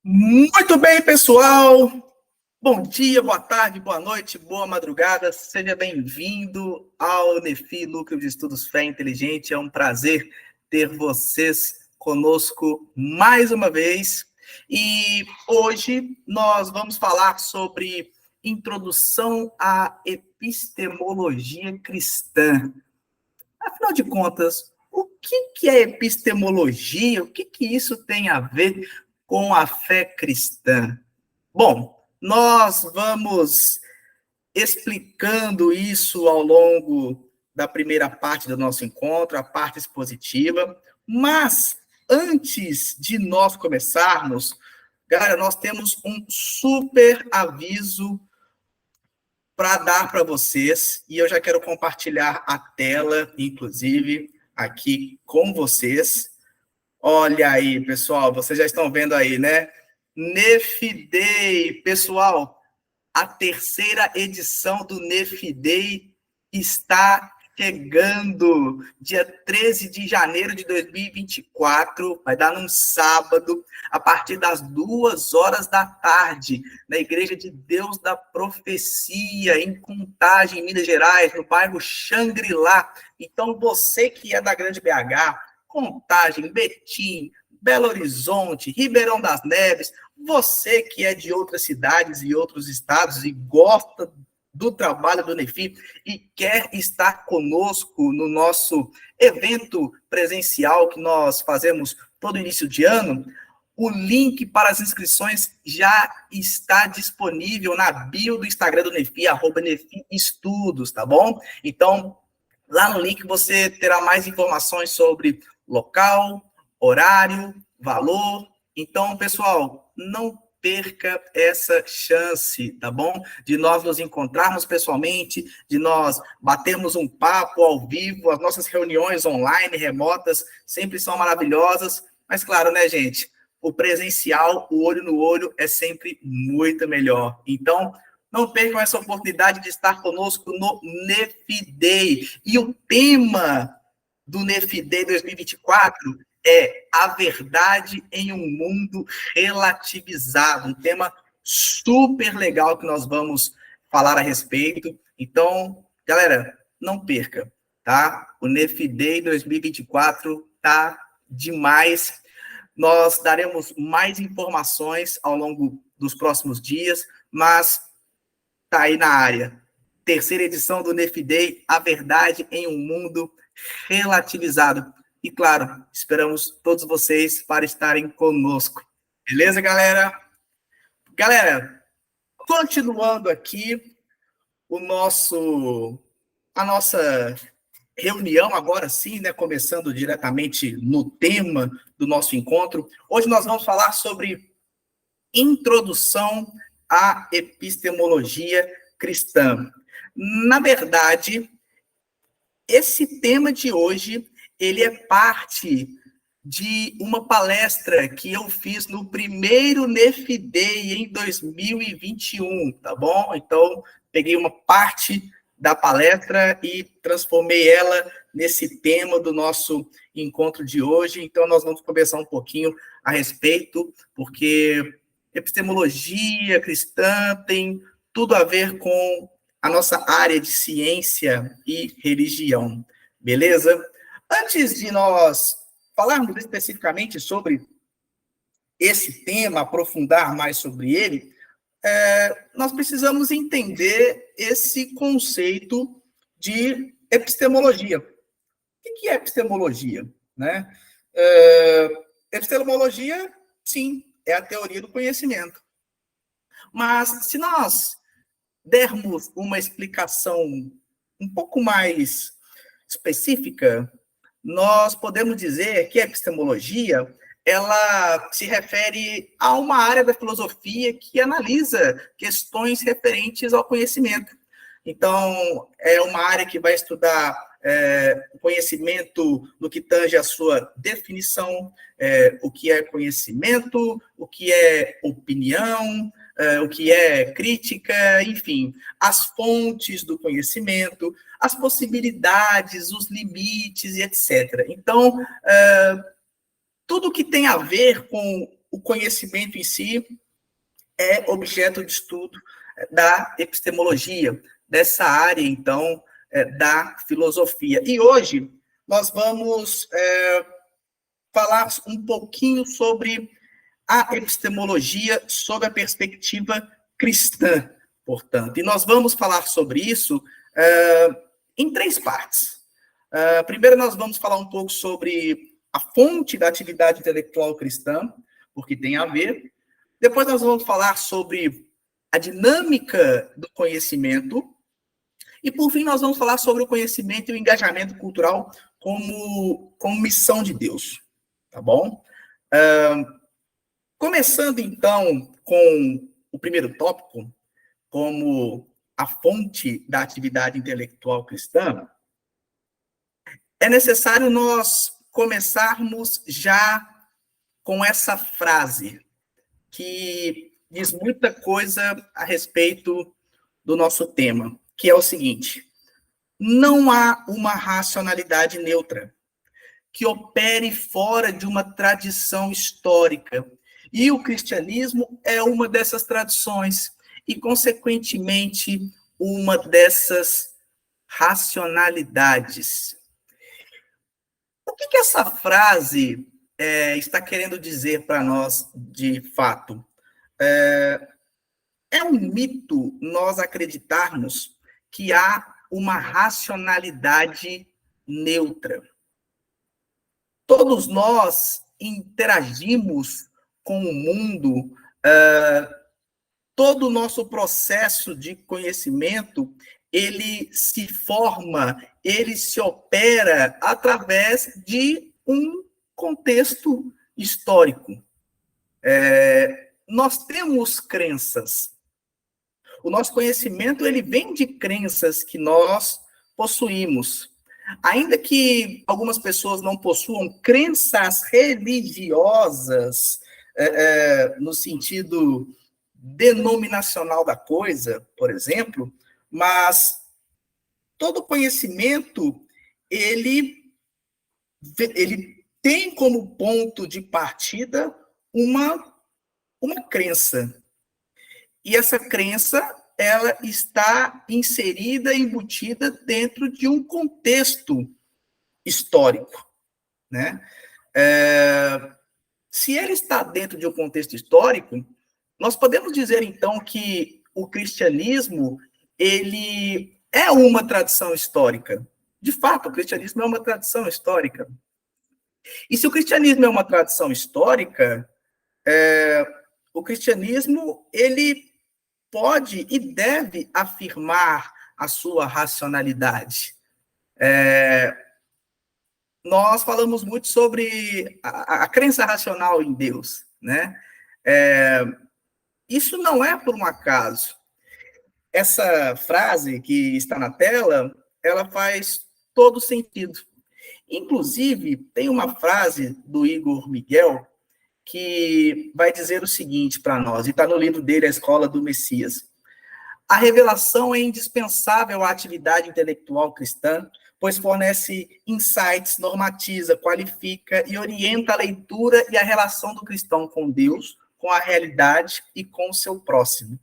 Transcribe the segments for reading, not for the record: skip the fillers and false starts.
Muito bem, pessoal. Bom dia, boa tarde, boa noite, boa madrugada. Seja bem-vindo ao Nefi Núcleo de Estudos Fé Inteligente. É um prazer ter vocês conosco mais uma vez. E hoje nós vamos falar sobre introdução à epistemologia cristã. Afinal de contas, o que é epistemologia? O que isso tem a ver com a fé cristã? Bom, nós vamos explicando isso ao longo da primeira parte do nosso encontro, a parte expositiva, mas antes de nós começarmos, galera, nós temos um super aviso para dar para vocês, e eu já quero compartilhar a tela, inclusive, aqui com vocês. Olha aí, pessoal, vocês já estão vendo aí, né? Nefidei, pessoal, a terceira edição do Nefidei está chegando, dia 13 de janeiro de 2024, vai dar num sábado, a partir das 2 horas da tarde, na Igreja de Deus da Profecia, em Contagem, Minas Gerais, no bairro Xangri-Lá. Então, você que é da Grande BH, Contagem, Betim, Belo Horizonte, Ribeirão das Neves, você que é de outras cidades e outros estados e gosta do trabalho do Nefi e quer estar conosco no nosso evento presencial que nós fazemos todo início de ano, o link para as inscrições já está disponível na bio do Instagram do Nefi, @NefiEstudos, tá bom? Então, lá no link você terá mais informações sobre local, horário, valor. Então, pessoal, não perca essa chance, tá bom? De nós nos encontrarmos pessoalmente, de nós batermos um papo ao vivo. As nossas reuniões online, remotas, sempre são maravilhosas. Mas, claro, né, gente? O presencial, o olho no olho, é sempre muito melhor. Então, não percam essa oportunidade de estar conosco no Nefidei. E o tema do Nefidei 2024 é a verdade em um mundo relativizado. Um tema super legal que nós vamos falar a respeito. Então, galera, não perca, tá? O Nefidei 2024 tá demais. Nós daremos mais informações ao longo dos próximos dias, mas tá aí na área. Terceira edição do Nefidei, a verdade em um mundo relativizado. E, claro, esperamos todos vocês para estarem conosco. Beleza, galera? Galera, continuando aqui a nossa reunião, agora sim, né, começando diretamente no tema do nosso encontro. Hoje nós vamos falar sobre introdução à epistemologia cristã. Na verdade, esse tema de hoje, ele é parte de uma palestra que eu fiz no primeiro Nefidei em 2021, tá bom? Então, peguei uma parte da palestra e transformei ela nesse tema do nosso encontro de hoje. Então, nós vamos conversar um pouquinho a respeito, porque epistemologia cristã tem tudo a ver com a nossa área de ciência e religião, beleza? Antes de nós falarmos especificamente sobre esse tema, aprofundar mais sobre ele, nós precisamos entender esse conceito de epistemologia. O que é epistemologia? Né? Epistemologia, sim, é a teoria do conhecimento. Mas se nós dermos uma explicação um pouco mais específica, nós podemos dizer que a epistemologia ela se refere a uma área da filosofia que analisa questões referentes ao conhecimento. Então, é uma área que vai estudar o conhecimento no que tange a sua definição, o que é conhecimento, o que é opinião, o que é crítica, enfim, as fontes do conhecimento, as possibilidades, os limites e etc. Então, tudo que tem a ver com o conhecimento em si é objeto de estudo da epistemologia, dessa área, então, da filosofia. E hoje nós vamos falar um pouquinho sobre a epistemologia sob a perspectiva cristã, portanto. E nós vamos falar sobre isso em 3 partes. Primeiro, nós vamos falar um pouco sobre a fonte da atividade intelectual cristã, porque tem a ver. Depois, nós vamos falar sobre a dinâmica do conhecimento. E, por fim, nós vamos falar sobre o conhecimento e o engajamento cultural como missão de Deus. Tá bom? Começando, então, com o primeiro tópico, como a fonte da atividade intelectual cristã, é necessário nós começarmos já com essa frase, que diz muita coisa a respeito do nosso tema, que é o seguinte: não há uma racionalidade neutra que opere fora de uma tradição histórica. E o cristianismo é uma dessas tradições e, consequentemente, uma dessas racionalidades. O que essa frase está querendo dizer para nós, de fato? É um mito nós acreditarmos que há uma racionalidade neutra. Todos nós interagimos com o mundo, todo o nosso processo de conhecimento, ele se forma, ele se opera através de um contexto histórico. Nós temos crenças. O nosso conhecimento, ele vem de crenças que nós possuímos. Ainda que algumas pessoas não possuam crenças religiosas, no sentido denominacional da coisa, por exemplo, mas todo conhecimento, ele tem como ponto de partida uma crença. E essa crença, ela está inserida, embutida dentro de um contexto histórico, né? Se ele está dentro de um contexto histórico, nós podemos dizer, então, que o cristianismo, ele é uma tradição histórica. De fato, o cristianismo é uma tradição histórica. E se o cristianismo é uma tradição histórica, o cristianismo, ele pode e deve afirmar a sua racionalidade. Nós falamos muito sobre a crença racional em Deus, né? Isso não é por um acaso. Essa frase que está na tela, ela faz todo sentido. Inclusive, tem uma frase do Igor Miguel que vai dizer o seguinte para nós, e está no livro dele, A Escola do Messias. A revelação é indispensável à atividade intelectual cristã, pois fornece insights, normatiza, qualifica e orienta a leitura e a relação do cristão com Deus, com a realidade e com o seu próximo.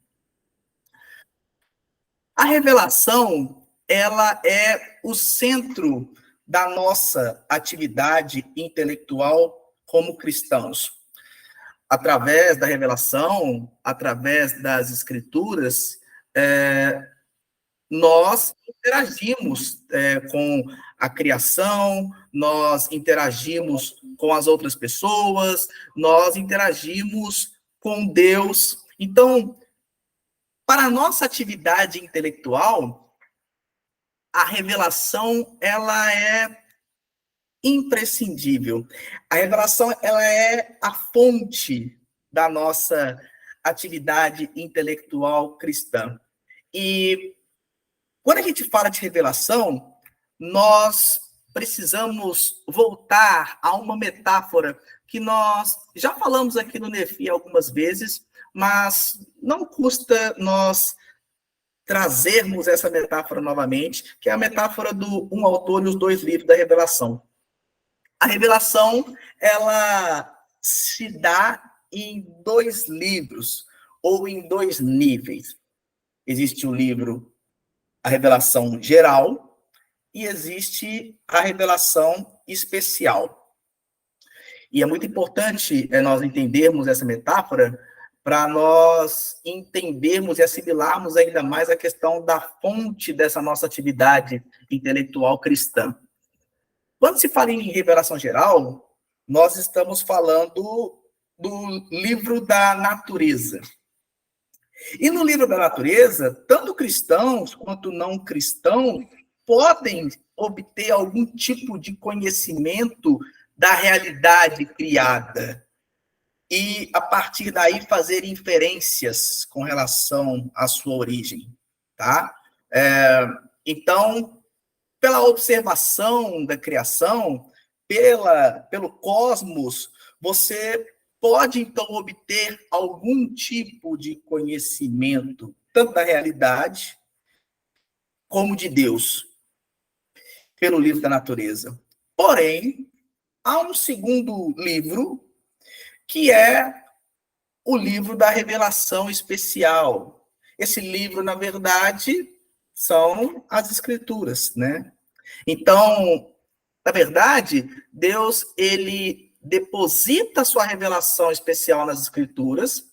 A revelação, ela é o centro da nossa atividade intelectual como cristãos. Através da revelação, através das escrituras, nós interagimos com a criação, nós interagimos com as outras pessoas, nós interagimos com Deus. Então, para a nossa atividade intelectual, a revelação, ela é imprescindível. A revelação, ela é a fonte da nossa atividade intelectual cristã. E quando a gente fala de revelação, nós precisamos voltar a uma metáfora que nós já falamos aqui no Nefi algumas vezes, mas não custa nós trazermos essa metáfora novamente, que é a metáfora do Um Autor e os Dois Livros da Revelação. A revelação, ela se dá em dois livros, ou em dois níveis. Existe o livro, a revelação geral, e existe a revelação especial. E é muito importante nós entendermos essa metáfora para nós entendermos e assimilarmos ainda mais a questão da fonte dessa nossa atividade intelectual cristã. Quando se fala em revelação geral, nós estamos falando do livro da natureza. E no livro da natureza, tanto cristãos quanto não cristãos podem obter algum tipo de conhecimento da realidade criada e, a partir daí, fazer inferências com relação à sua origem, tá? Então, pela observação da criação, pelo cosmos, você pode, então, obter algum tipo de conhecimento, tanto da realidade como de Deus, pelo livro da natureza. Porém, há um segundo livro, que é o livro da revelação especial. Esse livro, na verdade, são as Escrituras, né? Então, na verdade, Deus, ele deposita sua revelação especial nas Escrituras,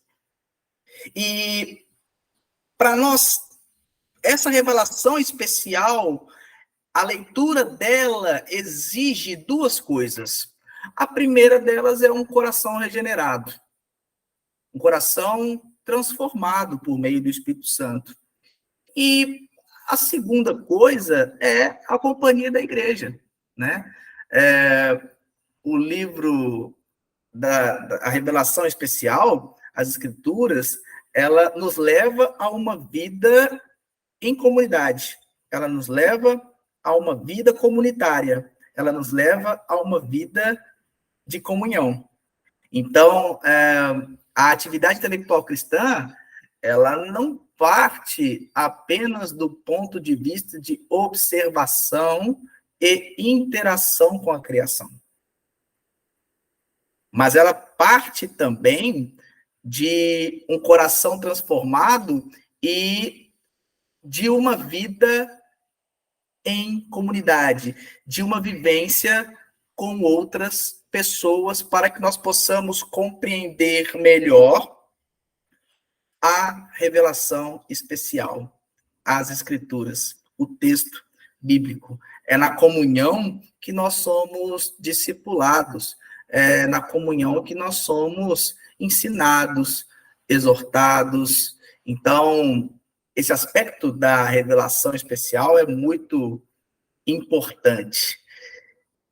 e para nós, essa revelação especial, a leitura dela exige duas coisas. A primeira delas é um coração regenerado, um coração transformado por meio do Espírito Santo. E a segunda coisa é a companhia da igreja, né? O livro da revelação especial, as Escrituras, ela nos leva a uma vida em comunidade, ela nos leva a uma vida comunitária, ela nos leva a uma vida de comunhão. Então, a atividade intelectual cristã, ela não parte apenas do ponto de vista de observação e interação com a criação, mas ela parte também de um coração transformado e de uma vida em comunidade, de uma vivência com outras pessoas, para que nós possamos compreender melhor a revelação especial, as Escrituras, o texto bíblico. É na comunhão que nós somos discipulados, é na comunhão que nós somos ensinados, exortados. Então, esse aspecto da revelação especial é muito importante.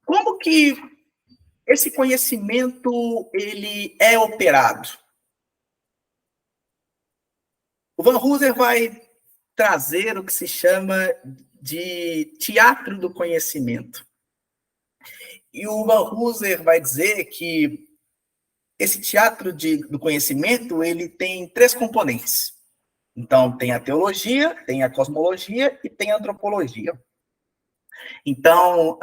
Como que esse conhecimento ele é operado? O Van Hooser vai trazer o que se chama de teatro do conhecimento. E o Van Hooser vai dizer que esse teatro do conhecimento ele tem três componentes. Então, tem a teologia, tem a cosmologia e tem a antropologia. Então,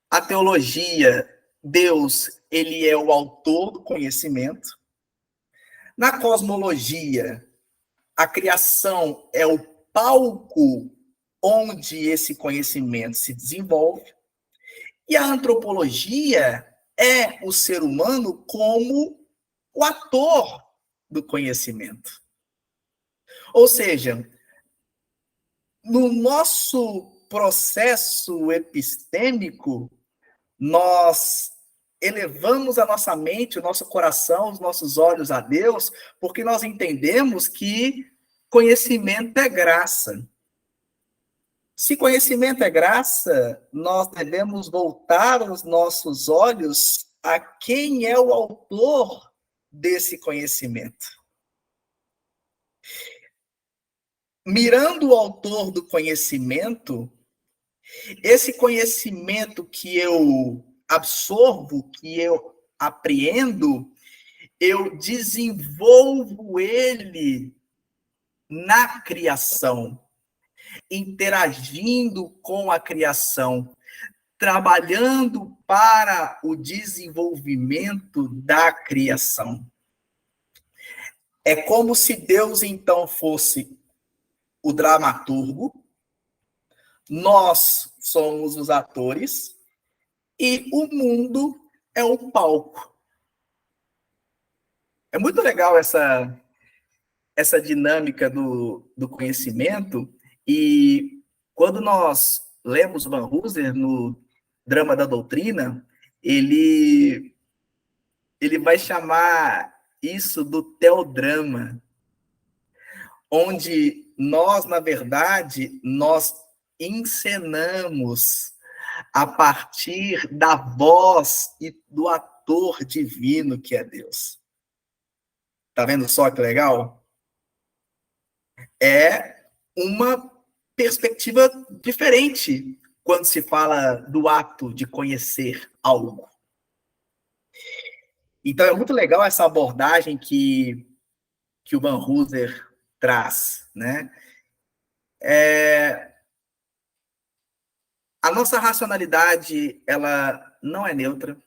a teologia, Deus, ele é o autor do conhecimento. Na cosmologia, a criação é o palco onde esse conhecimento se desenvolve. E a antropologia é o ser humano como o ator do conhecimento. Ou seja, no nosso processo epistêmico, nós elevamos a nossa mente, o nosso coração, os nossos olhos a Deus, porque nós entendemos que conhecimento é graça. Se conhecimento é graça, nós devemos voltar os nossos olhos a quem é o autor desse conhecimento. Mirando o autor do conhecimento, esse conhecimento que eu absorvo, que eu apreendo, eu desenvolvo ele na criação, interagindo com a criação, trabalhando para o desenvolvimento da criação. É como se Deus, então, fosse o dramaturgo, nós somos os atores e o mundo é o palco. É muito legal essa dinâmica do conhecimento, e quando nós lemos Van Hooser no Drama da Doutrina, ele vai chamar isso do teodrama, onde nós, na verdade, nós encenamos a partir da voz e do ator divino que é Deus. Tá vendo só que legal? É uma perspectiva diferente quando se fala do ato de conhecer algo. Então é muito legal essa abordagem que o Van Hooser traz, né? A nossa racionalidade, ela não é neutra.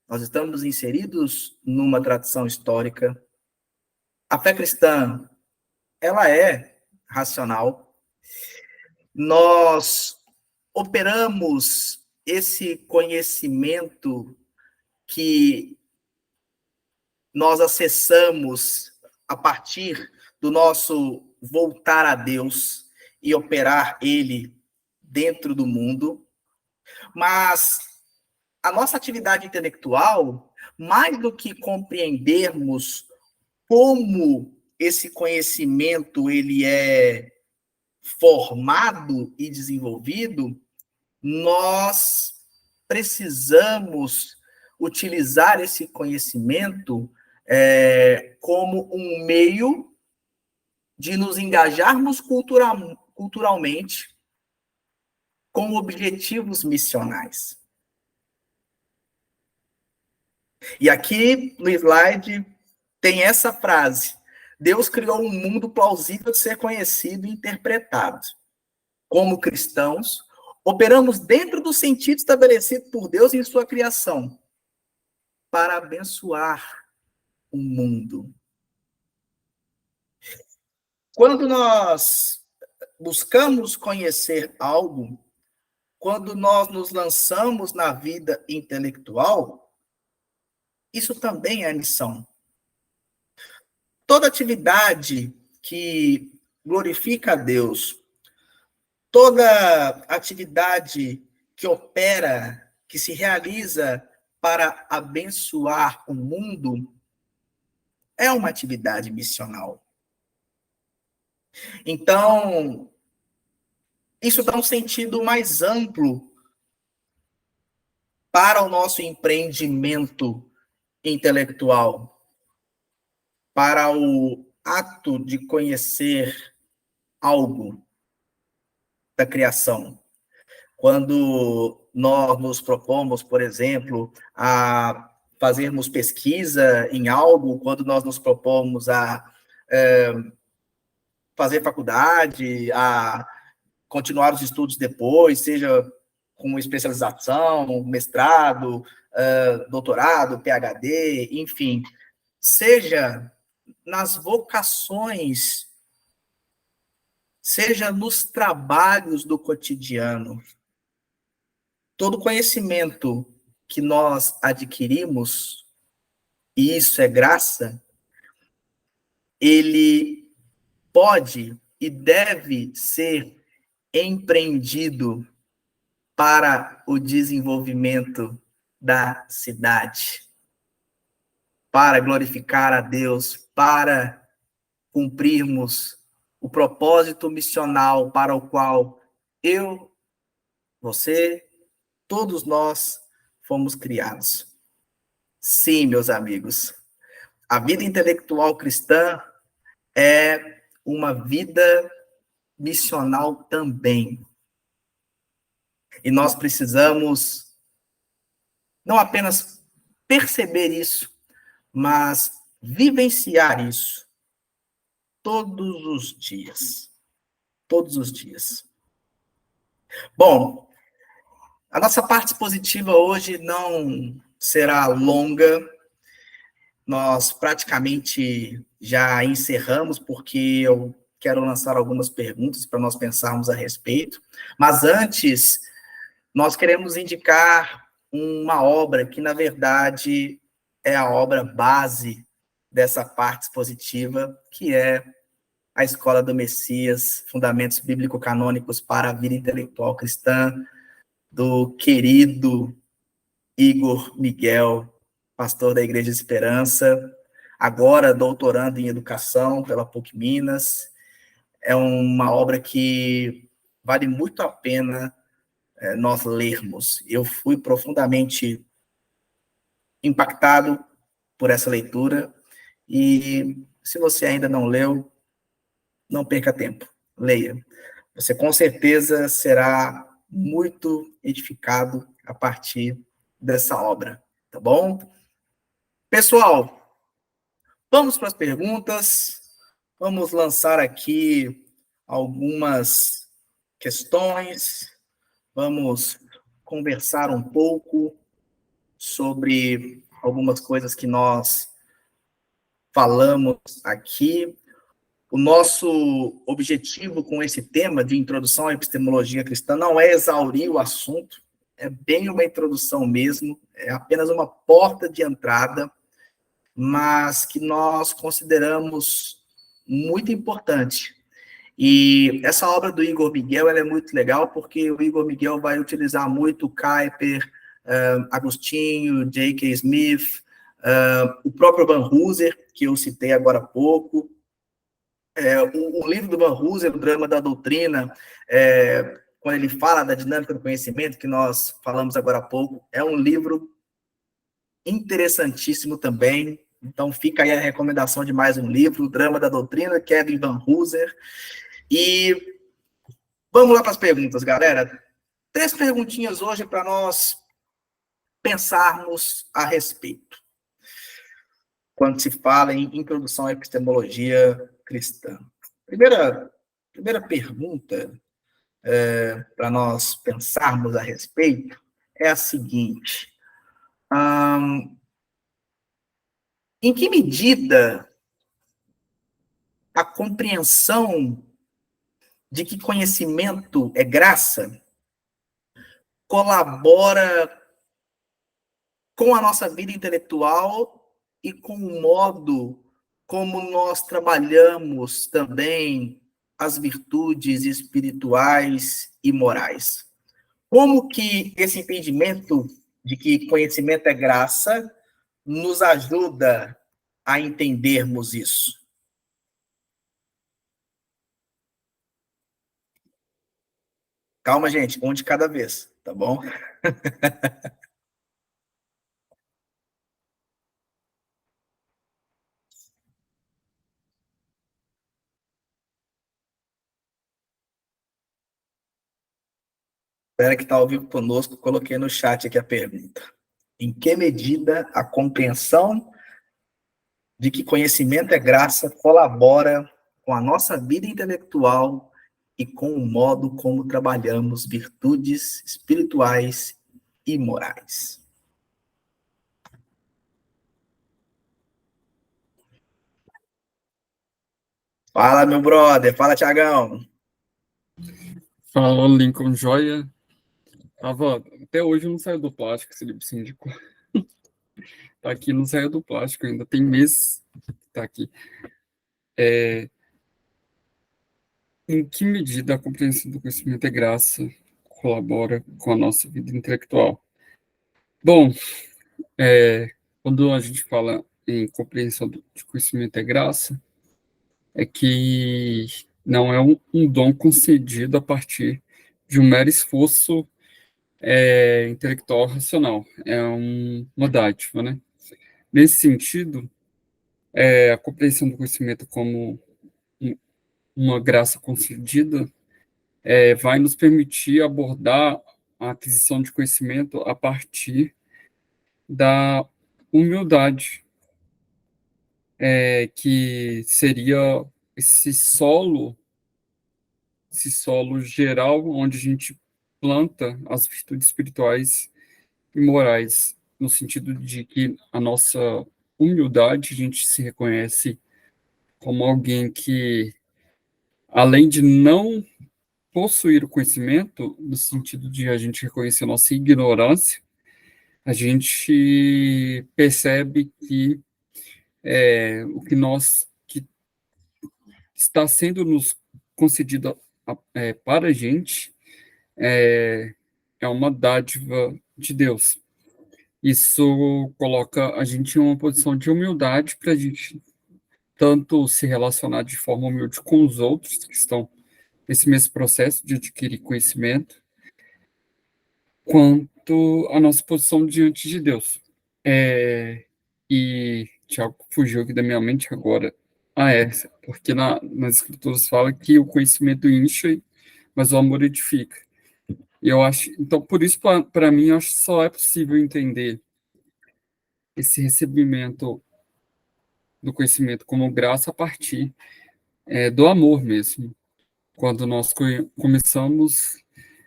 Nós estamos inseridos numa tradição histórica. A fé cristã, ela é racional. Nós operamos esse conhecimento que nós acessamos a partir do nosso voltar a Deus e operar ele dentro do mundo, mas a nossa atividade intelectual, mais do que compreendermos como esse conhecimento ele é formado e desenvolvido, nós precisamos utilizar esse conhecimento como um meio de nos engajarmos culturalmente com objetivos missionais. E aqui no slide tem essa frase: Deus criou um mundo plausível de ser conhecido e interpretado. Como cristãos, operamos dentro do sentido estabelecido por Deus em sua criação, para abençoar o mundo. Quando nós buscamos conhecer algo, quando nós nos lançamos na vida intelectual, isso também é missão. Toda atividade que glorifica a Deus, toda atividade que opera, que se realiza para abençoar o mundo, é uma atividade missional. Então, isso dá um sentido mais amplo para o nosso empreendimento intelectual, para o ato de conhecer algo da criação. Quando nós nos propomos, por exemplo, a fazermos pesquisa em algo, quando nós nos propomos a fazer faculdade, a continuar os estudos depois, seja com especialização, mestrado, doutorado, PhD, enfim, seja nas vocações, seja nos trabalhos do cotidiano. Todo conhecimento que nós adquirimos, e isso é graça, ele pode e deve ser empreendido para o desenvolvimento da cidade, para glorificar a Deus, para cumprirmos o propósito missional para o qual eu, você, todos nós fomos criados. Sim, meus amigos, a vida intelectual cristã é uma vida missional também. E nós precisamos não apenas perceber isso, mas vivenciar isso todos os dias. Todos os dias. Bom, A nossa parte expositiva hoje não será longa, nós praticamente já encerramos, porque eu quero lançar algumas perguntas para nós pensarmos a respeito, mas antes, nós queremos indicar uma obra que, na verdade, é a obra base dessa parte expositiva, que é a Escola do Messias, Fundamentos Bíblico-Canônicos para a Vida Intelectual Cristã, do querido Igor Miguel, pastor da Igreja Esperança, agora doutorando em Educação pela PUC Minas. É uma obra que vale muito a pena nós lermos. Eu fui profundamente impactado por essa leitura e se você ainda não leu, não perca tempo, leia. Você com certeza será muito edificado a partir dessa obra, tá bom? Pessoal, vamos para as perguntas. Vamos lançar aqui algumas questões. Vamos conversar um pouco sobre algumas coisas que nós falamos aqui. O nosso objetivo com esse tema de introdução à epistemologia cristã não é exaurir o assunto, é bem uma introdução mesmo, é apenas uma porta de entrada, mas que nós consideramos muito importante. E essa obra do Igor Miguel ela é muito legal, porque o Igor Miguel vai utilizar muito Kuyper, Agostinho, J.K. Smith, o próprio Van Hooser, que eu citei agora há pouco. O livro do Van Hooser, O Drama da Doutrina, quando ele fala da dinâmica do conhecimento, que nós falamos agora há pouco, é um livro interessantíssimo também. Então fica aí a recomendação de mais um livro, O Drama da Doutrina, Kevin Van Hooser. E vamos lá para as perguntas, galera. 3 perguntinhas hoje para nós pensarmos a respeito, quando se fala em introdução à epistemologia cristã. Primeira pergunta para nós pensarmos a respeito é a seguinte: em que medida a compreensão de que conhecimento é graça colabora com a nossa vida intelectual e com o modo como nós trabalhamos também as virtudes espirituais e morais? Como que esse entendimento de que conhecimento é graça nos ajuda a entendermos isso? Calma, gente, um de cada vez, tá bom? Espera que está ao vivo conosco, coloquei no chat aqui a pergunta. Em que medida a compreensão de que conhecimento é graça colabora com a nossa vida intelectual e com o modo como trabalhamos virtudes espirituais e morais? Fala, meu brother. Fala, Tiagão. Fala, Lincoln Joia. Até hoje não saiu do plástico esse livro síndico. Tá aqui, não saiu do plástico ainda. Tem meses que tá aqui. Em que medida a compreensão do conhecimento é graça colabora com a nossa vida intelectual? Bom, quando a gente fala em compreensão de conhecimento é graça, é que não é um dom concedido a partir de um mero esforço intelectual racional. É uma dádiva, né? Nesse sentido, a compreensão do conhecimento como uma graça concedida vai nos permitir abordar a aquisição de conhecimento a partir da humildade, que seria esse solo, esse solo geral onde a gente planta as virtudes espirituais e morais, no sentido de que a nossa humildade, a gente se reconhece como alguém que, além de não possuir o conhecimento, no sentido de a gente reconhecer a nossa ignorância, a gente percebe que o que nós que está sendo nos concedido para a gente é uma dádiva de Deus. Isso coloca a gente em uma posição de humildade para a gente tanto se relacionar de forma humilde com os outros que estão nesse mesmo processo de adquirir conhecimento, quanto a nossa posição diante de Deus. E Tiago fugiu aqui da minha mente agora. Porque nas escrituras fala que o conhecimento incha, mas o amor edifica. E eu acho, então, por isso, para mim, eu acho que só é possível entender esse recebimento do conhecimento como graça a partir do amor mesmo. Quando nós começamos,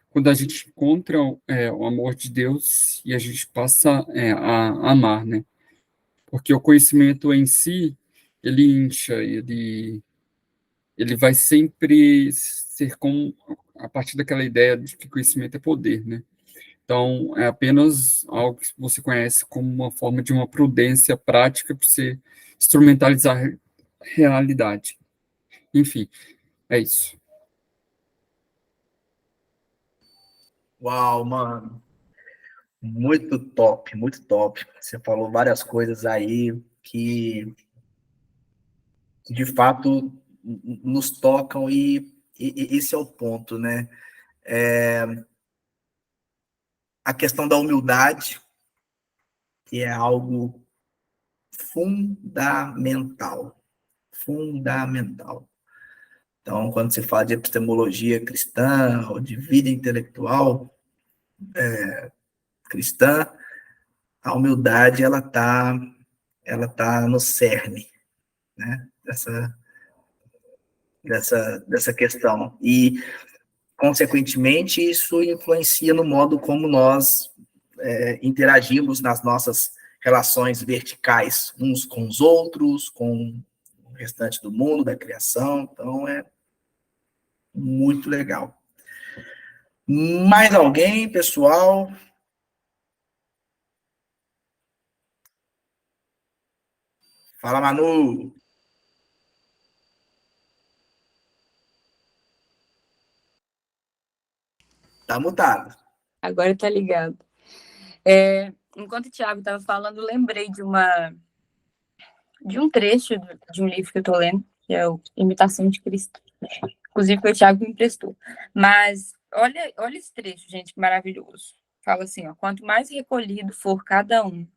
quando a gente encontra o amor de Deus e a gente passa a amar, né? Porque o conhecimento em si, ele incha, ele vai sempre ser com a partir daquela ideia de que conhecimento é poder, né? Então, é apenas algo que você conhece como uma forma de uma prudência prática para você instrumentalizar a realidade. Enfim, é isso. Uau, mano. Muito top, muito top. Você falou várias coisas aí que, de fato, nos tocam e esse é o ponto, né? A questão da humildade, que é algo fundamental. Fundamental. Então, quando se fala de epistemologia cristã ou de vida intelectual cristã, a humildade ela tá no cerne, né? Dessa questão. E, consequentemente, isso influencia no modo como nós interagimos nas nossas relações verticais, uns com os outros, com o restante do mundo, da criação. Então, é muito legal. Mais alguém, pessoal? Fala, Manu. Tá mutado. Agora tá ligado. Enquanto o Thiago estava falando, eu lembrei de um trecho de um livro que eu estou lendo, que é o Imitação de Cristo. Inclusive, foi o Thiago que me emprestou. Mas olha esse trecho, gente, que maravilhoso. Fala assim, ó, quanto mais recolhido for cada um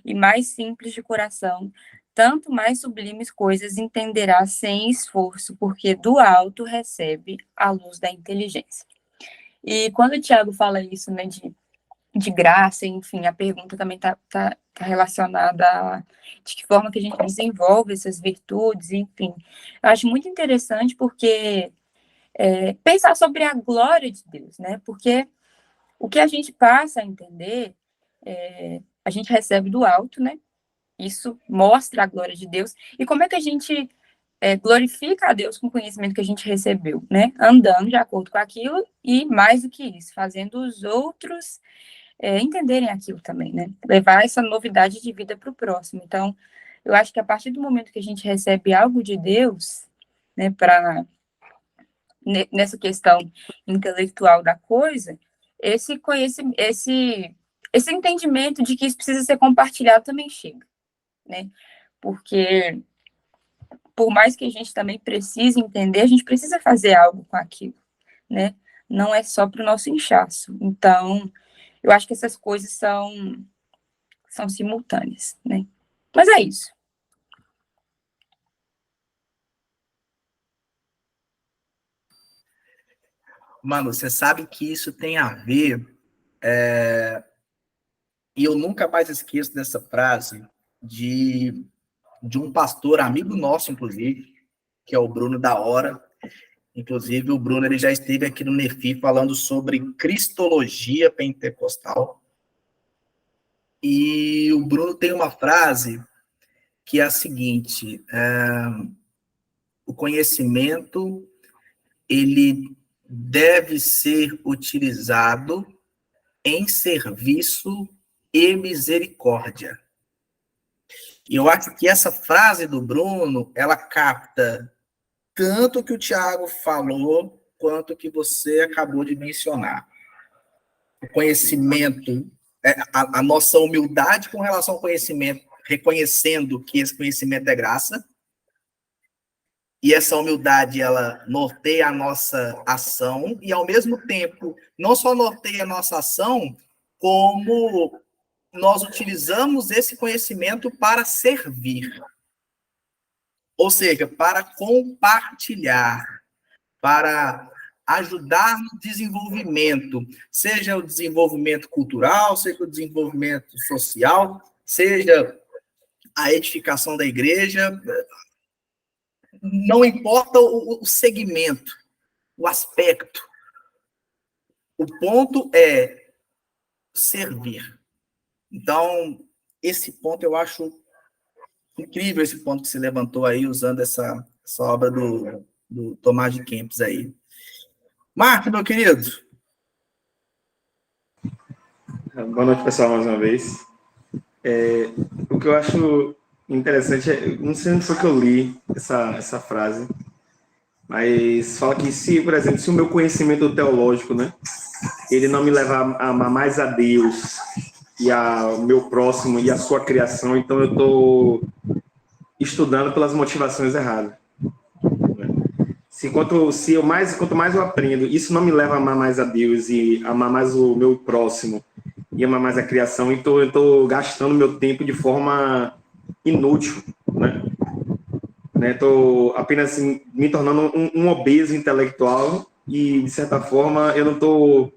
e mais simples de coração, tanto mais sublimes coisas entenderá sem esforço, porque do alto recebe a luz da inteligência. E quando o Thiago fala isso, né, de graça, enfim, a pergunta também tá relacionada a de que forma que a gente desenvolve essas virtudes, enfim. Eu acho muito interessante porque pensar sobre a glória de Deus, né? Porque o que a gente passa a entender, a gente recebe do alto, né? Isso mostra a glória de Deus. E como é que a gente glorifica a Deus com o conhecimento que a gente recebeu, né? Andando de acordo com aquilo e, mais do que isso, fazendo os outros entenderem aquilo também, né? Levar essa novidade de vida para o próximo. Então, eu acho que a partir do momento que a gente recebe algo de Deus, né, nessa questão intelectual da coisa, esse conhecimento, esse entendimento de que isso precisa ser compartilhado também chega, né? Porque por mais que a gente também precise entender, a gente precisa fazer algo com aquilo, né? Não é só para o nosso inchaço. Então, eu acho que essas coisas são simultâneas, né? Mas é isso. Mano, você sabe que isso tem a ver, e eu nunca mais esqueço dessa frase de um pastor, amigo nosso, inclusive, que é o Bruno da Hora. Inclusive, o Bruno ele já esteve aqui no NEFI falando sobre cristologia pentecostal. E o Bruno tem uma frase que é a seguinte: o conhecimento ele deve ser utilizado em serviço e misericórdia. E eu acho que essa frase do Bruno, ela capta tanto o que o Tiago falou, quanto o que você acabou de mencionar. O conhecimento, a nossa humildade com relação ao conhecimento, reconhecendo que esse conhecimento é graça, e essa humildade, ela norteia a nossa ação, e ao mesmo tempo, não só norteia a nossa ação, como nós utilizamos esse conhecimento para servir. Ou seja, para compartilhar, para ajudar no desenvolvimento, seja o desenvolvimento cultural, seja o desenvolvimento social, seja a edificação da igreja, não importa o segmento, o aspecto. O ponto é servir. Então, esse ponto eu acho incrível, esse ponto que se levantou aí, usando essa obra do Tomás de Kempis aí. Marco, meu querido. Boa noite, pessoal, mais uma vez. O que eu acho interessante, não sei onde foi que eu li essa frase, mas fala que se, por exemplo, se o meu conhecimento teológico, né, ele não me leva a amar mais a Deus e ao meu próximo e a sua criação, então eu estou estudando pelas motivações erradas. Quanto mais eu aprendo, isso não me leva a amar mais a Deus e amar mais o meu próximo e amar mais a criação, então eu estou gastando meu tempo de forma inútil, né? Estou apenas assim, me tornando um obeso intelectual e, de certa forma, eu não estou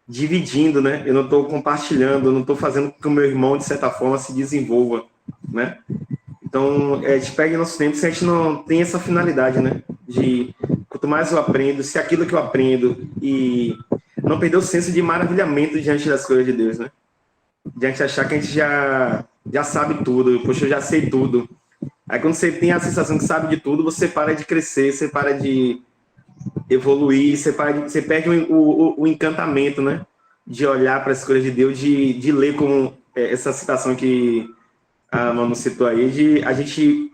dividindo, né? Eu não estou compartilhando, eu não estou fazendo com que o meu irmão, de certa forma, se desenvolva, né? Então, a gente pega nosso tempo se a gente não tem essa finalidade, né? De quanto mais eu aprendo, se aquilo que eu aprendo e não perder o senso de maravilhamento diante das coisas de Deus, né? Diante de achar que a gente já sabe tudo, poxa, eu já sei tudo. Aí quando você tem a sensação que sabe de tudo, você para de crescer, você para de evoluir, você perde o encantamento, né? De olhar para as coisas de Deus, de ler como essa citação que a Manu citou aí, de a gente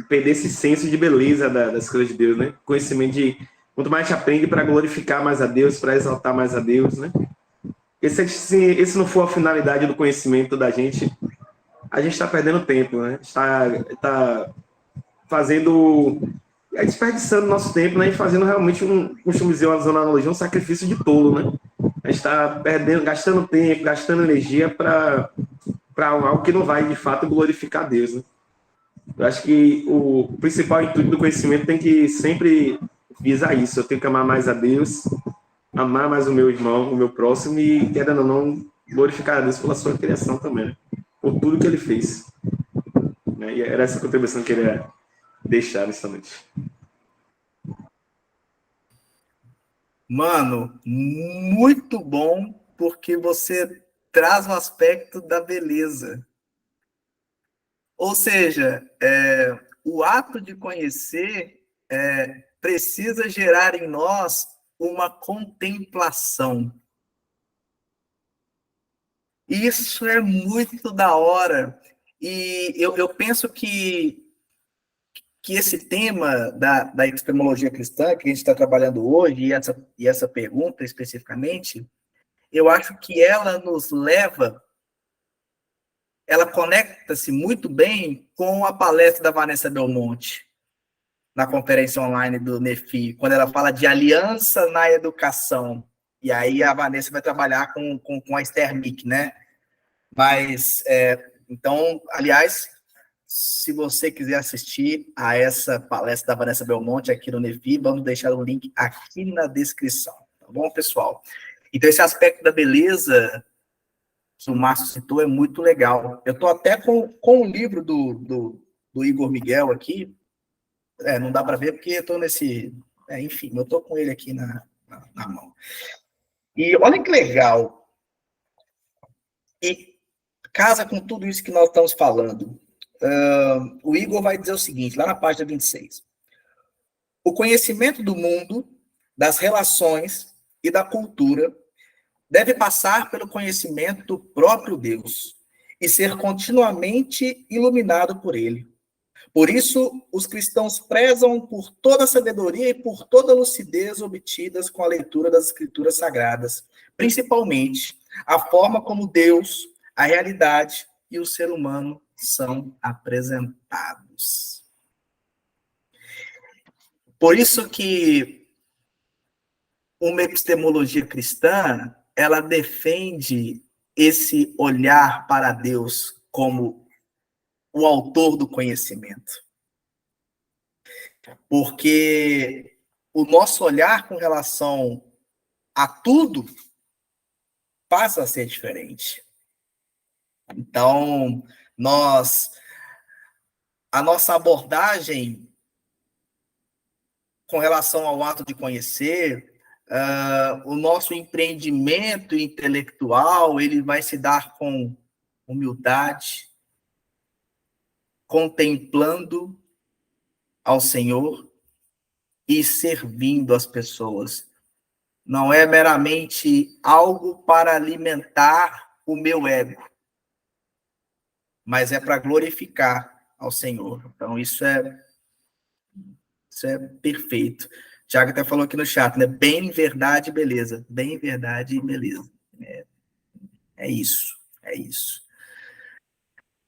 perder esse senso de beleza das coisas de Deus, né? Conhecimento de quanto mais a gente aprende para glorificar mais a Deus, para exaltar mais a Deus, né? Esse não for a finalidade do conhecimento da gente, a gente está perdendo tempo, né? Está fazendo, desperdiçando nosso tempo, né? E fazendo realmente costumo dizer, uma analogia, um sacrifício de tolo, né? A gente está gastando tempo, gastando energia para algo que não vai, de fato, glorificar Deus, né? Eu acho que o principal intuito do conhecimento tem que sempre visar isso. Eu tenho que amar mais a Deus, amar mais o meu irmão, o meu próximo e, querendo ou não, glorificar a Deus pela sua criação também, né? Por tudo que ele fez. E era essa contribuição que eu queria deixar nessa noite. Mano, muito bom, porque você traz o aspecto da beleza. Ou seja, o ato de conhecer precisa gerar em nós uma contemplação. Isso é muito da hora. E eu penso que esse tema da epistemologia cristã, que a gente está trabalhando hoje, e essa pergunta especificamente, eu acho que ela nos leva, ela conecta-se muito bem com a palestra da Vanessa Belmonte, na conferência online do NEFI, quando ela fala de aliança na educação. E aí a Vanessa vai trabalhar com a Esther Mick, né? Mas, então, aliás, se você quiser assistir a essa palestra da Vanessa Belmonte aqui no NEFI, vamos deixar o link aqui na descrição, tá bom, pessoal? Então, esse aspecto da beleza que o Márcio citou é muito legal. Eu estou até com o livro do Igor Miguel aqui. Não dá para ver porque eu estou nesse Enfim, eu estou com ele aqui na mão. E olha que legal. E casa com tudo isso que nós estamos falando. O Igor vai dizer o seguinte, lá na página 26. O conhecimento do mundo, das relações e da cultura deve passar pelo conhecimento do próprio Deus e ser continuamente iluminado por ele. Por isso, os cristãos prezam por toda a sabedoria e por toda a lucidez obtidas com a leitura das Escrituras Sagradas, principalmente a forma como Deus, a realidade e o ser humano são apresentados. Por isso que uma epistemologia cristã, ela defende esse olhar para Deus como o autor do conhecimento. Porque o nosso olhar com relação a tudo passa a ser diferente. Então, a nossa abordagem com relação ao ato de conhecer, o nosso empreendimento intelectual, ele vai se dar com humildade, contemplando ao Senhor e servindo as pessoas. Não é meramente algo para alimentar o meu ego, mas é para glorificar ao Senhor. Então, isso é perfeito. O Thiago até falou aqui no chat, né? Bem, verdade, beleza. Bem, verdade, beleza. É isso.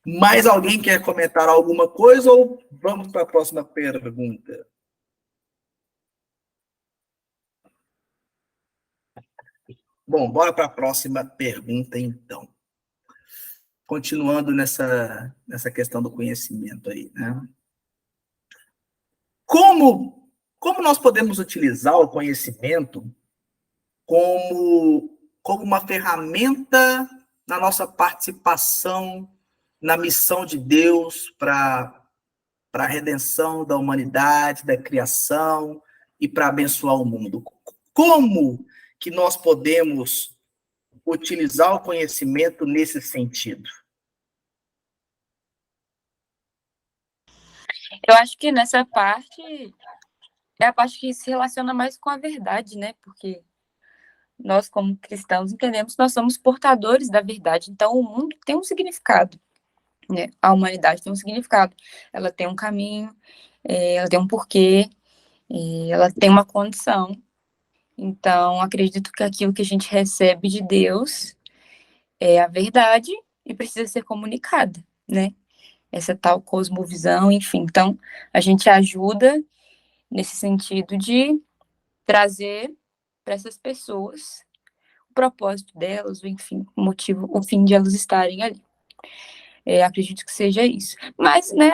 Mais alguém quer comentar alguma coisa ou vamos para a próxima pergunta? Bom, bora para a próxima pergunta, então. Continuando nessa questão do conhecimento aí, né? Como nós podemos utilizar o conhecimento como uma ferramenta na nossa participação na missão de Deus para a redenção da humanidade, da criação e para abençoar o mundo? Como que nós podemos utilizar o conhecimento nesse sentido? Eu acho que nessa parte é a parte que se relaciona mais com a verdade, né? Porque nós, como cristãos, entendemos que nós somos portadores da verdade. Então, o mundo tem um significado, né? A humanidade tem um significado. Ela tem um caminho, ela tem um porquê, ela tem uma condição. Então, acredito que aquilo que a gente recebe de Deus é a verdade e precisa ser comunicada, né? Essa tal cosmovisão, enfim. Então, a gente ajuda nesse sentido de trazer para essas pessoas o propósito delas, enfim, o motivo, o fim de elas estarem ali. Acredito que seja isso. Mas, né,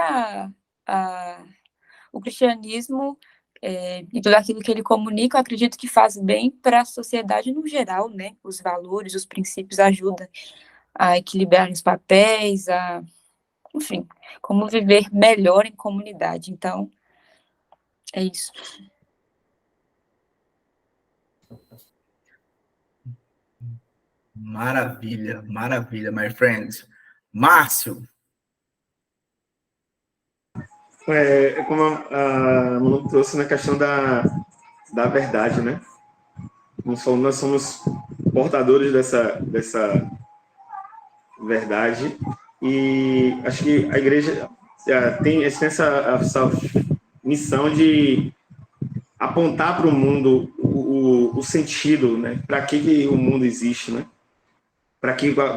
o cristianismo e tudo aquilo que ele comunica, eu acredito que faz bem para a sociedade no geral, né? Os valores, os princípios ajudam a equilibrar os papéis, enfim, como viver melhor em comunidade. Então, é isso. Maravilha, my friend. Márcio. Como a Manu trouxe na questão da verdade, né? Nós somos portadores dessa verdade e acho que a igreja tem essa missão de apontar para o mundo o sentido, né? Para que o mundo existe, né?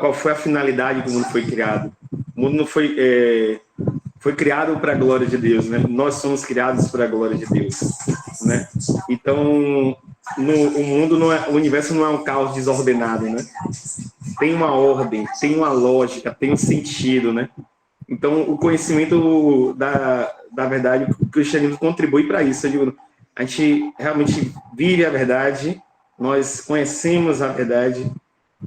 Qual foi a finalidade que o mundo foi criado? O mundo não foi criado para a glória de Deus, né? Nós somos criados para a glória de Deus, né? Então, o universo não é um caos desordenado, né? Tem uma ordem, tem uma lógica, tem um sentido, né? Então, o conhecimento da verdade, o cristianismo contribui para isso. A gente realmente vive a verdade, nós conhecemos a verdade,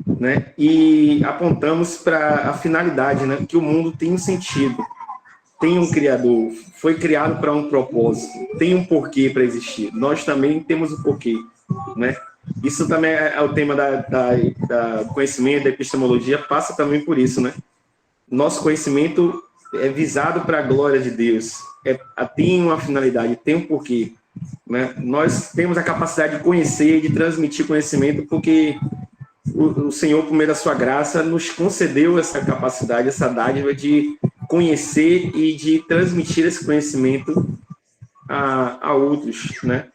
né? E apontamos para a finalidade, né? Que o mundo tem um sentido. tem um Criador, foi criado para um propósito, tem um porquê para existir. Nós também temos um porquê, né? Isso também é o tema da conhecimento, da epistemologia, passa também por isso, né? Nosso conhecimento é visado para a glória de Deus, tem uma finalidade, tem um porquê, né? Nós temos a capacidade de conhecer e de transmitir conhecimento porque o Senhor, por meio da sua graça, nos concedeu essa capacidade, essa dádiva de conhecer e de transmitir esse conhecimento a outros, né?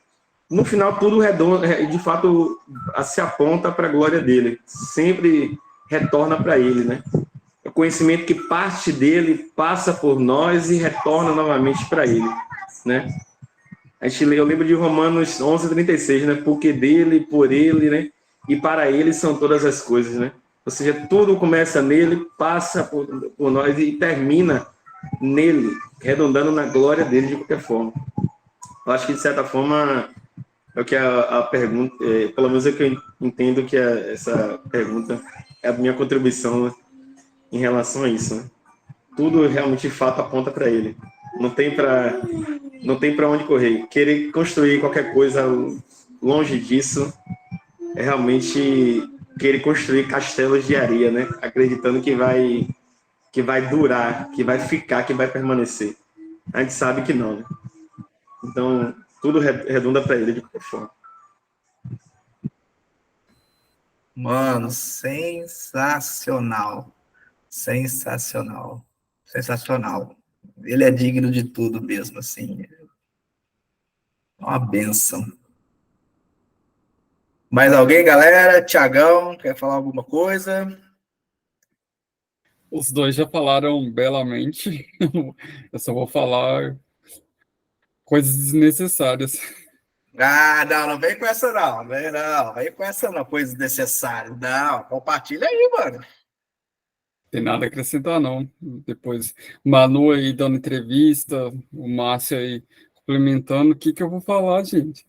No final, tudo redondo, de fato, se aponta para a glória dele, sempre retorna para ele, né? O conhecimento que parte dele passa por nós e retorna novamente para ele, né? Eu lembro de Romanos 11:36, né? Porque dele, por ele, né? E para ele são todas as coisas, né? Ou seja, tudo começa nele, passa por nós e termina nele, redundando na glória dele de qualquer forma. Eu acho que, de certa forma, é o que a pergunta, pelo menos é que eu entendo que essa pergunta é a minha contribuição, né, em relação a isso, né? Tudo realmente, de fato, aponta para ele. Não tem para onde correr. Querer construir qualquer coisa longe disso é realmente querer construir castelos de areia, né? Acreditando que vai durar, que vai ficar, que vai permanecer. A gente sabe que não, né? Então, tudo redunda para ele de qualquer forma. Mano, sensacional. Sensacional. Sensacional. Ele é digno de tudo mesmo, assim. Uma bênção. Mais alguém, galera? Tiagão, quer falar alguma coisa? Os dois já falaram belamente. Eu só vou falar coisas desnecessárias. Ah, não vem com essa não. Vem com essa não, coisa necessária. Não, compartilha aí, mano. Tem nada a acrescentar, não. Depois, Manu aí dando entrevista, o Márcio aí complementando. O que eu vou falar, gente?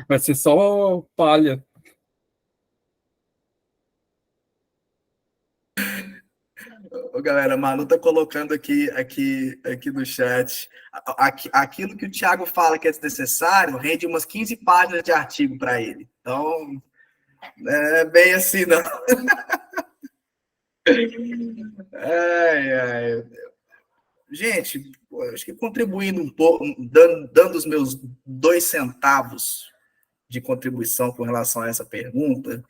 Vai ser só palha. Ô, galera, a Manu tá colocando aqui no chat. Aquilo que o Thiago fala que é desnecessário rende umas 15 páginas de artigo para ele. Então, é bem assim, não. Ai. Gente, acho que contribuindo um pouco, dando os meus 2 centavos de contribuição com relação a essa pergunta,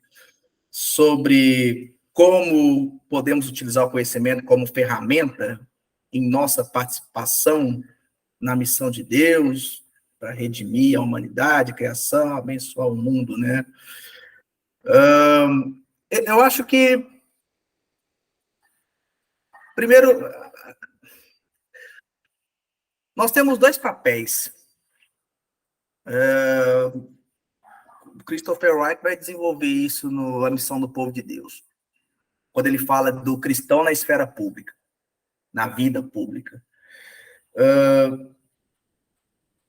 sobre como podemos utilizar o conhecimento como ferramenta em nossa participação na missão de Deus, para redimir a humanidade, a criação, abençoar o mundo, né? Eu acho que, primeiro, nós temos 2 papéis. Christopher Wright vai desenvolver isso na Missão do Povo de Deus, quando ele fala do cristão na esfera pública, na vida pública.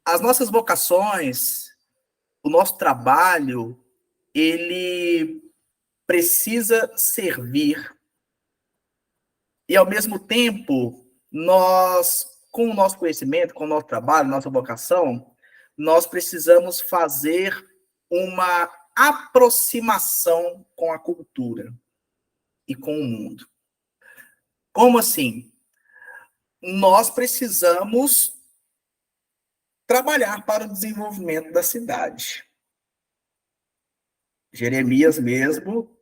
As nossas vocações, o nosso trabalho, ele precisa servir. E, ao mesmo tempo, nós, com o nosso conhecimento, com o nosso trabalho, nossa vocação, nós precisamos fazer uma aproximação com a cultura e com o mundo. Como assim? Nós precisamos trabalhar para o desenvolvimento da cidade. Jeremias mesmo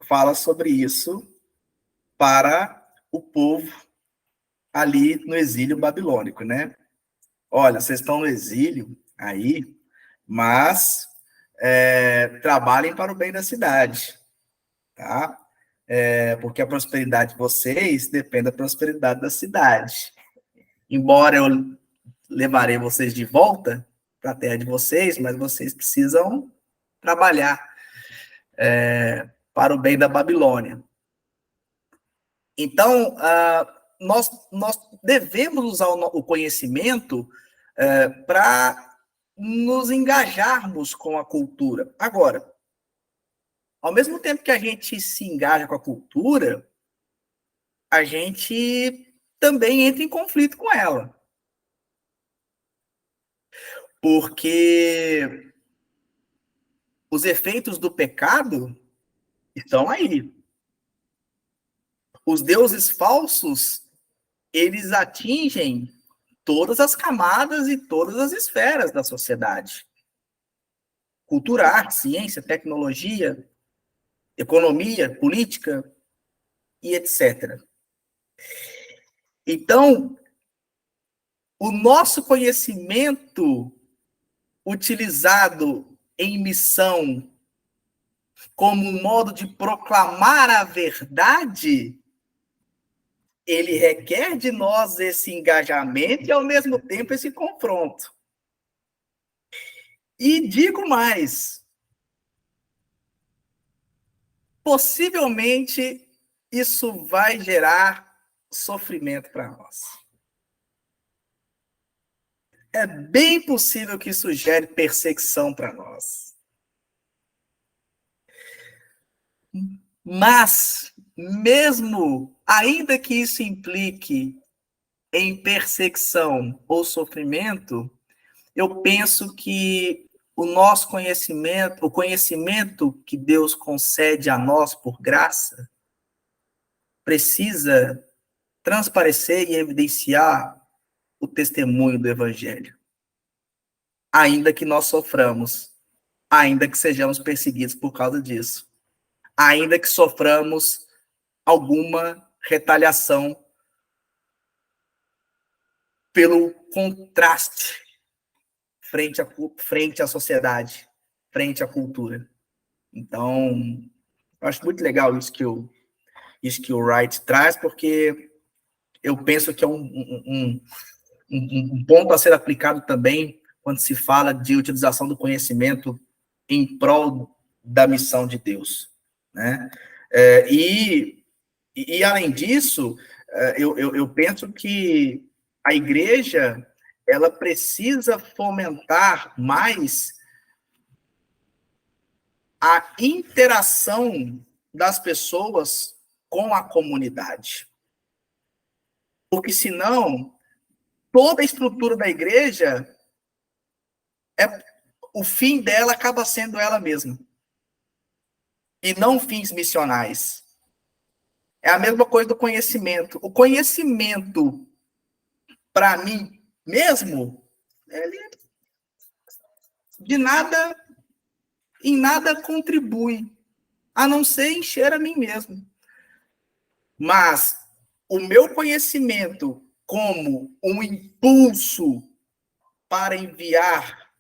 fala sobre isso para o povo ali no exílio babilônico, né? Olha, vocês estão no exílio aí, mas trabalhem para o bem da cidade, tá? Porque a prosperidade de vocês depende da prosperidade da cidade. Embora eu levarei vocês de volta para a terra de vocês, mas vocês precisam trabalhar para o bem da Babilônia. Então, nós devemos usar o conhecimento para nos engajarmos com a cultura. Agora, ao mesmo tempo que a gente se engaja com a cultura, a gente também entra em conflito com ela. Porque os efeitos do pecado estão aí. Os deuses falsos, eles atingem todas as camadas e todas as esferas da sociedade. Cultura, arte, ciência, tecnologia, economia, política e etc. Então, o nosso conhecimento utilizado em missão como um modo de proclamar a verdade, ele requer de nós esse engajamento e, ao mesmo tempo, esse confronto. E digo mais, possivelmente isso vai gerar sofrimento para nós. É bem possível que isso gere perseguição para nós. Mas, mesmo, ainda que isso implique em perseguição ou sofrimento, eu penso que o nosso conhecimento, o conhecimento que Deus concede a nós por graça, precisa transparecer e evidenciar o testemunho do Evangelho. Ainda que nós soframos, ainda que sejamos perseguidos por causa disso, ainda que soframos alguma retaliação pelo contraste frente à sociedade, frente à cultura. Então, eu acho muito legal isso que o Wright traz, porque eu penso que é um ponto a ser aplicado também quando se fala de utilização do conhecimento em prol da missão de Deus, né? E além disso, eu penso que a igreja ela precisa fomentar mais a interação das pessoas com a comunidade. Porque senão, toda a estrutura da igreja, o fim dela acaba sendo ela mesma. E não fins missionais. É a mesma coisa do conhecimento. O conhecimento, para mim mesmo, ele em nada contribui, a não ser encher a mim mesmo. Mas o meu conhecimento como um impulso para enviar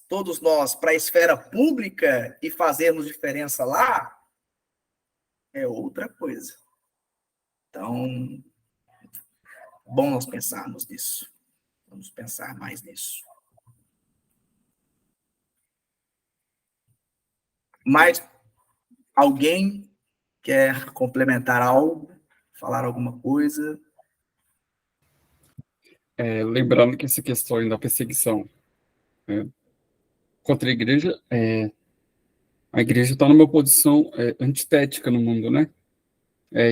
todos nós, para a esfera pública e fazermos diferença lá, é outra coisa. Então, bom nós pensarmos nisso. Vamos pensar mais nisso. Mas alguém quer complementar algo? Falar alguma coisa? Lembrando que essa questão da perseguição contra a igreja está numa posição antitética no mundo, né?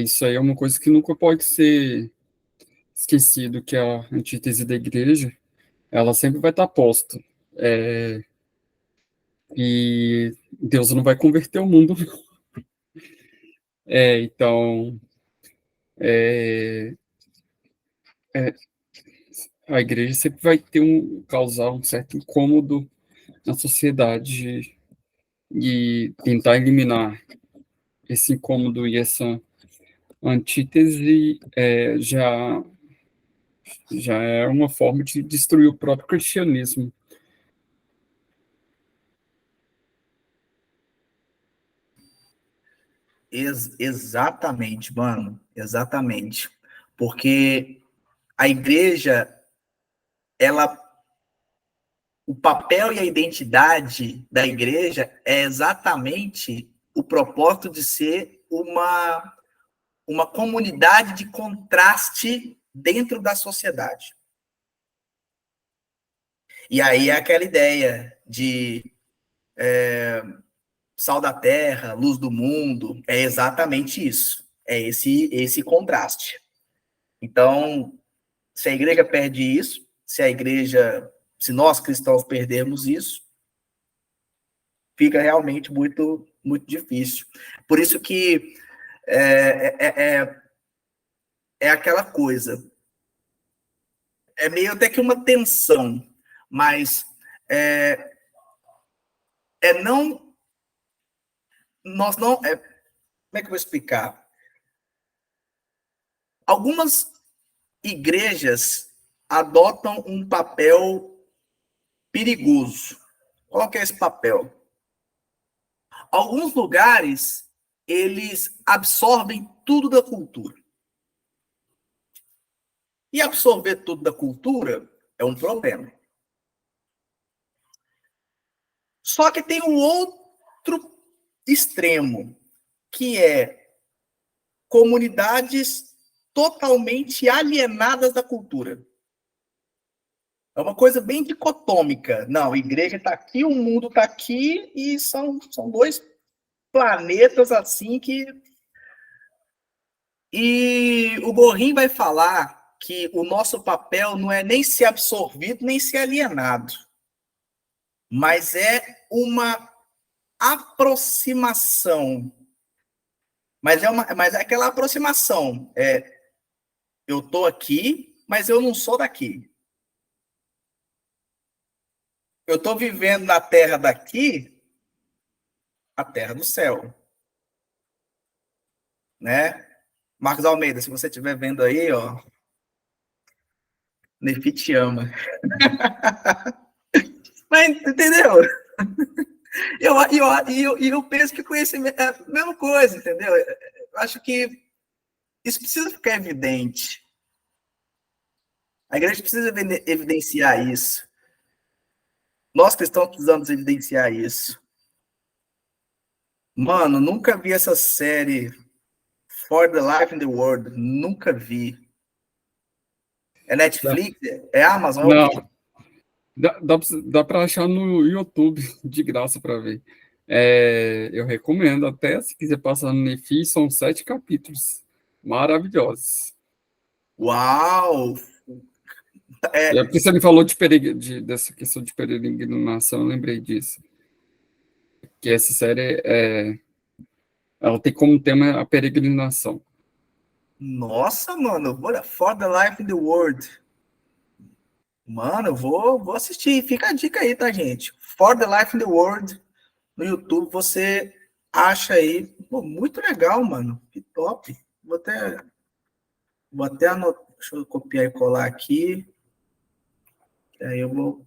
Isso aí é uma coisa que nunca pode ser esquecido, que a antítese da igreja, ela sempre vai estar posta. E Deus não vai converter o mundo. Então, a igreja sempre vai causar um certo incômodo na sociedade e tentar eliminar esse incômodo e essa antítese já é uma forma de destruir o próprio cristianismo. Exatamente, mano. Exatamente. Porque a igreja, o papel e a identidade da igreja é exatamente o propósito de ser uma comunidade de contraste dentro da sociedade. E aí é aquela ideia de sal da terra, luz do mundo, é exatamente isso. É esse contraste. Então, se a igreja perde isso, se nós cristãos perdermos isso, fica realmente muito, muito difícil. Por isso que é aquela coisa. É meio até que uma tensão, mas nós não... como é que eu vou explicar? Algumas igrejas adotam um papel perigoso. Qual que é esse papel? Alguns lugares, eles absorvem tudo da cultura. E absorver tudo da cultura é um problema. Só que tem um outro extremo, que é comunidades totalmente alienadas da cultura. É uma coisa bem dicotômica. Não, a igreja está aqui, o mundo está aqui, e são dois planetas assim que... E o Gorin vai falar que o nosso papel não é nem ser absorvido, nem ser alienado, mas é uma aproximação. Mas é aquela aproximação. Eu estou aqui, mas eu não sou daqui. Eu estou vivendo na terra daqui, a terra do céu. Né? Marcos Almeida, se você estiver vendo aí, ó, Nefi te ama. Mas, entendeu? Eu penso que conhecimento é a mesma coisa, entendeu? Eu acho que isso precisa ficar evidente. A igreja precisa evidenciar isso. Nós cristãos precisamos evidenciar isso. Mano, nunca vi essa série For the Life in the World. Nunca vi. É Netflix? É Amazon? Não. Dá para achar no YouTube, de graça para ver. Eu recomendo, até se quiser passar no Nefi, são 7 capítulos maravilhosos. Uau! Porque você me falou dessa questão de peregrinação, eu lembrei disso. Que essa série ela tem como tema a peregrinação. Nossa, mano, For the Life in the World. Mano, eu vou assistir. Fica a dica aí, tá, gente? For the Life in the World. No YouTube, você acha aí. Pô, muito legal, mano. Que top. Vou até anotar. Deixa eu copiar e colar aqui. Aí eu vou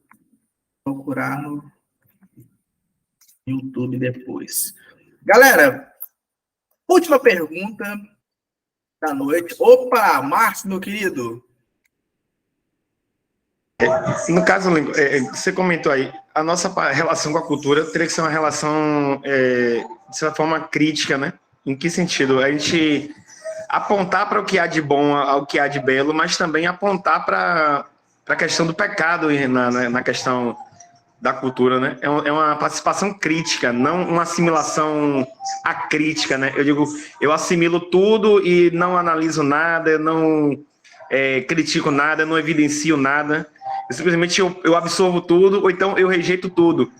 procurar no YouTube depois. Galera, última pergunta da noite. Opa, Márcio, meu querido. No caso, você comentou aí, a nossa relação com a cultura teria que ser uma relação, de certa forma, crítica, né? Em que sentido? A gente apontar para o que há de bom, ao que há de belo, mas também apontar para a questão do pecado na questão da cultura, né? É uma participação crítica, não uma assimilação acrítica, né? Eu digo, eu assimilo tudo e não analiso nada, eu não critico nada, eu não evidencio nada. Simplesmente eu absorvo tudo, ou então eu rejeito tudo,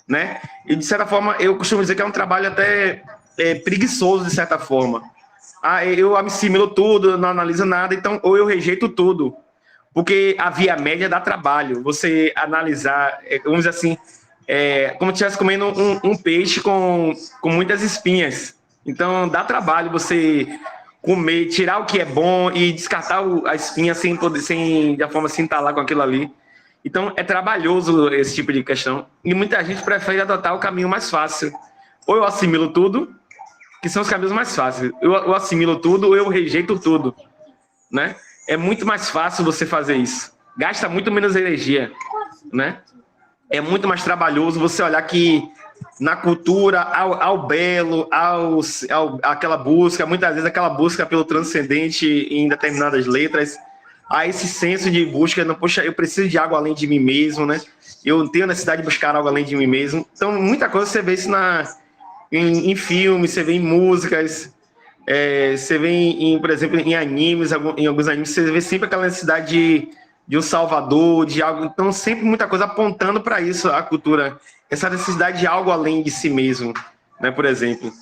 né? E, de certa forma, eu costumo dizer que é um trabalho até preguiçoso, de certa forma. Eu assimilo tudo, não analiso nada, então, ou eu rejeito tudo. Porque a via média dá trabalho. Você analisar, vamos dizer assim, como se estivesse comendo um peixe com muitas espinhas. Então, dá trabalho você comer, tirar o que é bom e descartar a espinha sem de forma se entalar com aquilo ali. Então, é trabalhoso esse tipo de questão. E muita gente prefere adotar o caminho mais fácil. Ou eu assimilo tudo, que são os caminhos mais fáceis. Eu assimilo tudo ou eu rejeito tudo, né? É muito mais fácil você fazer isso. Gasta muito menos energia, né? É muito mais trabalhoso você olhar que na cultura, ao belo, aquela busca, muitas vezes aquela busca pelo transcendente em determinadas letras, há esse senso de busca, não, poxa, eu preciso de algo além de mim mesmo, né? Eu tenho necessidade de buscar algo além de mim mesmo. Então, muita coisa você vê isso em filmes, você vê em músicas, Você vê, por exemplo, em animes, em alguns animes, você vê sempre aquela necessidade de um salvador, de algo. Então, sempre muita coisa apontando para isso, a cultura. Essa necessidade de algo além de si mesmo, né, por exemplo.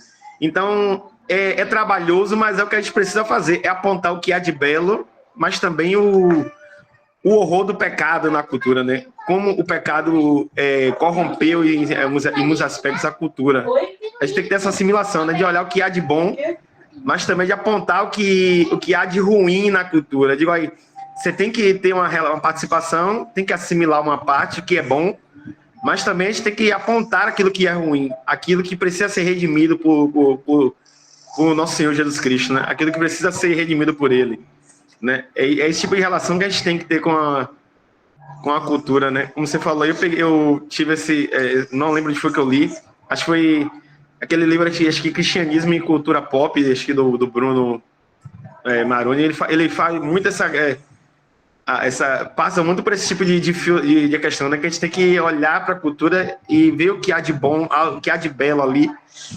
Então, é trabalhoso, mas é o que a gente precisa fazer, é apontar o que há de belo, mas também o horror do pecado na cultura, né? Como o pecado corrompeu em muitos aspectos a cultura. A gente tem que ter essa assimilação, né? De olhar o que há de bom, mas também de apontar o que há de ruim na cultura. Eu digo aí, você tem que ter uma participação, tem que assimilar uma parte, o que é bom, mas também a gente tem que apontar aquilo que é ruim, aquilo que precisa ser redimido por nosso Senhor Jesus Cristo, né? Aquilo que precisa ser redimido por Ele. Né? É esse tipo de relação que a gente tem que ter com a cultura, né? Como você falou, eu tive esse... não lembro de foi que eu li, acho que foi aquele livro, acho que Cristianismo e Cultura Pop, acho que do Bruno Maroni, ele faz muito passa muito por esse tipo de questão, né? Que a gente tem que olhar para a cultura e ver o que há de bom, o que há de belo ali,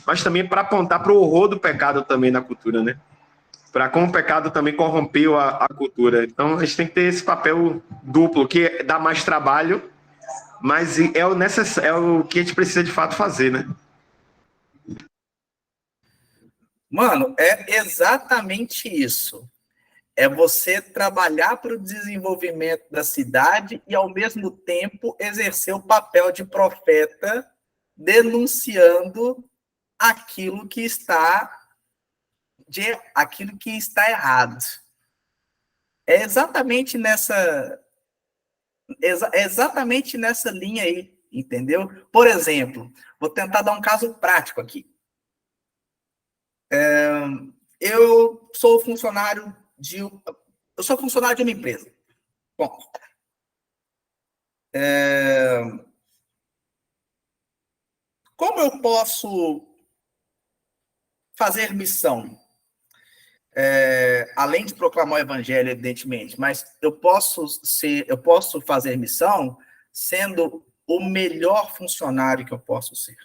mas também para apontar para o horror do pecado também na cultura, né? Para como o pecado também corrompeu a cultura. Então, a gente tem que ter esse papel duplo, que dá mais trabalho, mas é o que a gente precisa de fato fazer, né? Mano, é exatamente isso. É você trabalhar para o desenvolvimento da cidade e, ao mesmo tempo, exercer o papel de profeta, denunciando aquilo que está errado. É exatamente nessa linha aí, entendeu? Por exemplo, vou tentar dar um caso prático aqui. Eu sou funcionário de uma empresa. Bom, como eu posso fazer missão? Além de proclamar o evangelho, evidentemente, mas eu posso fazer missão sendo o melhor funcionário que eu posso ser.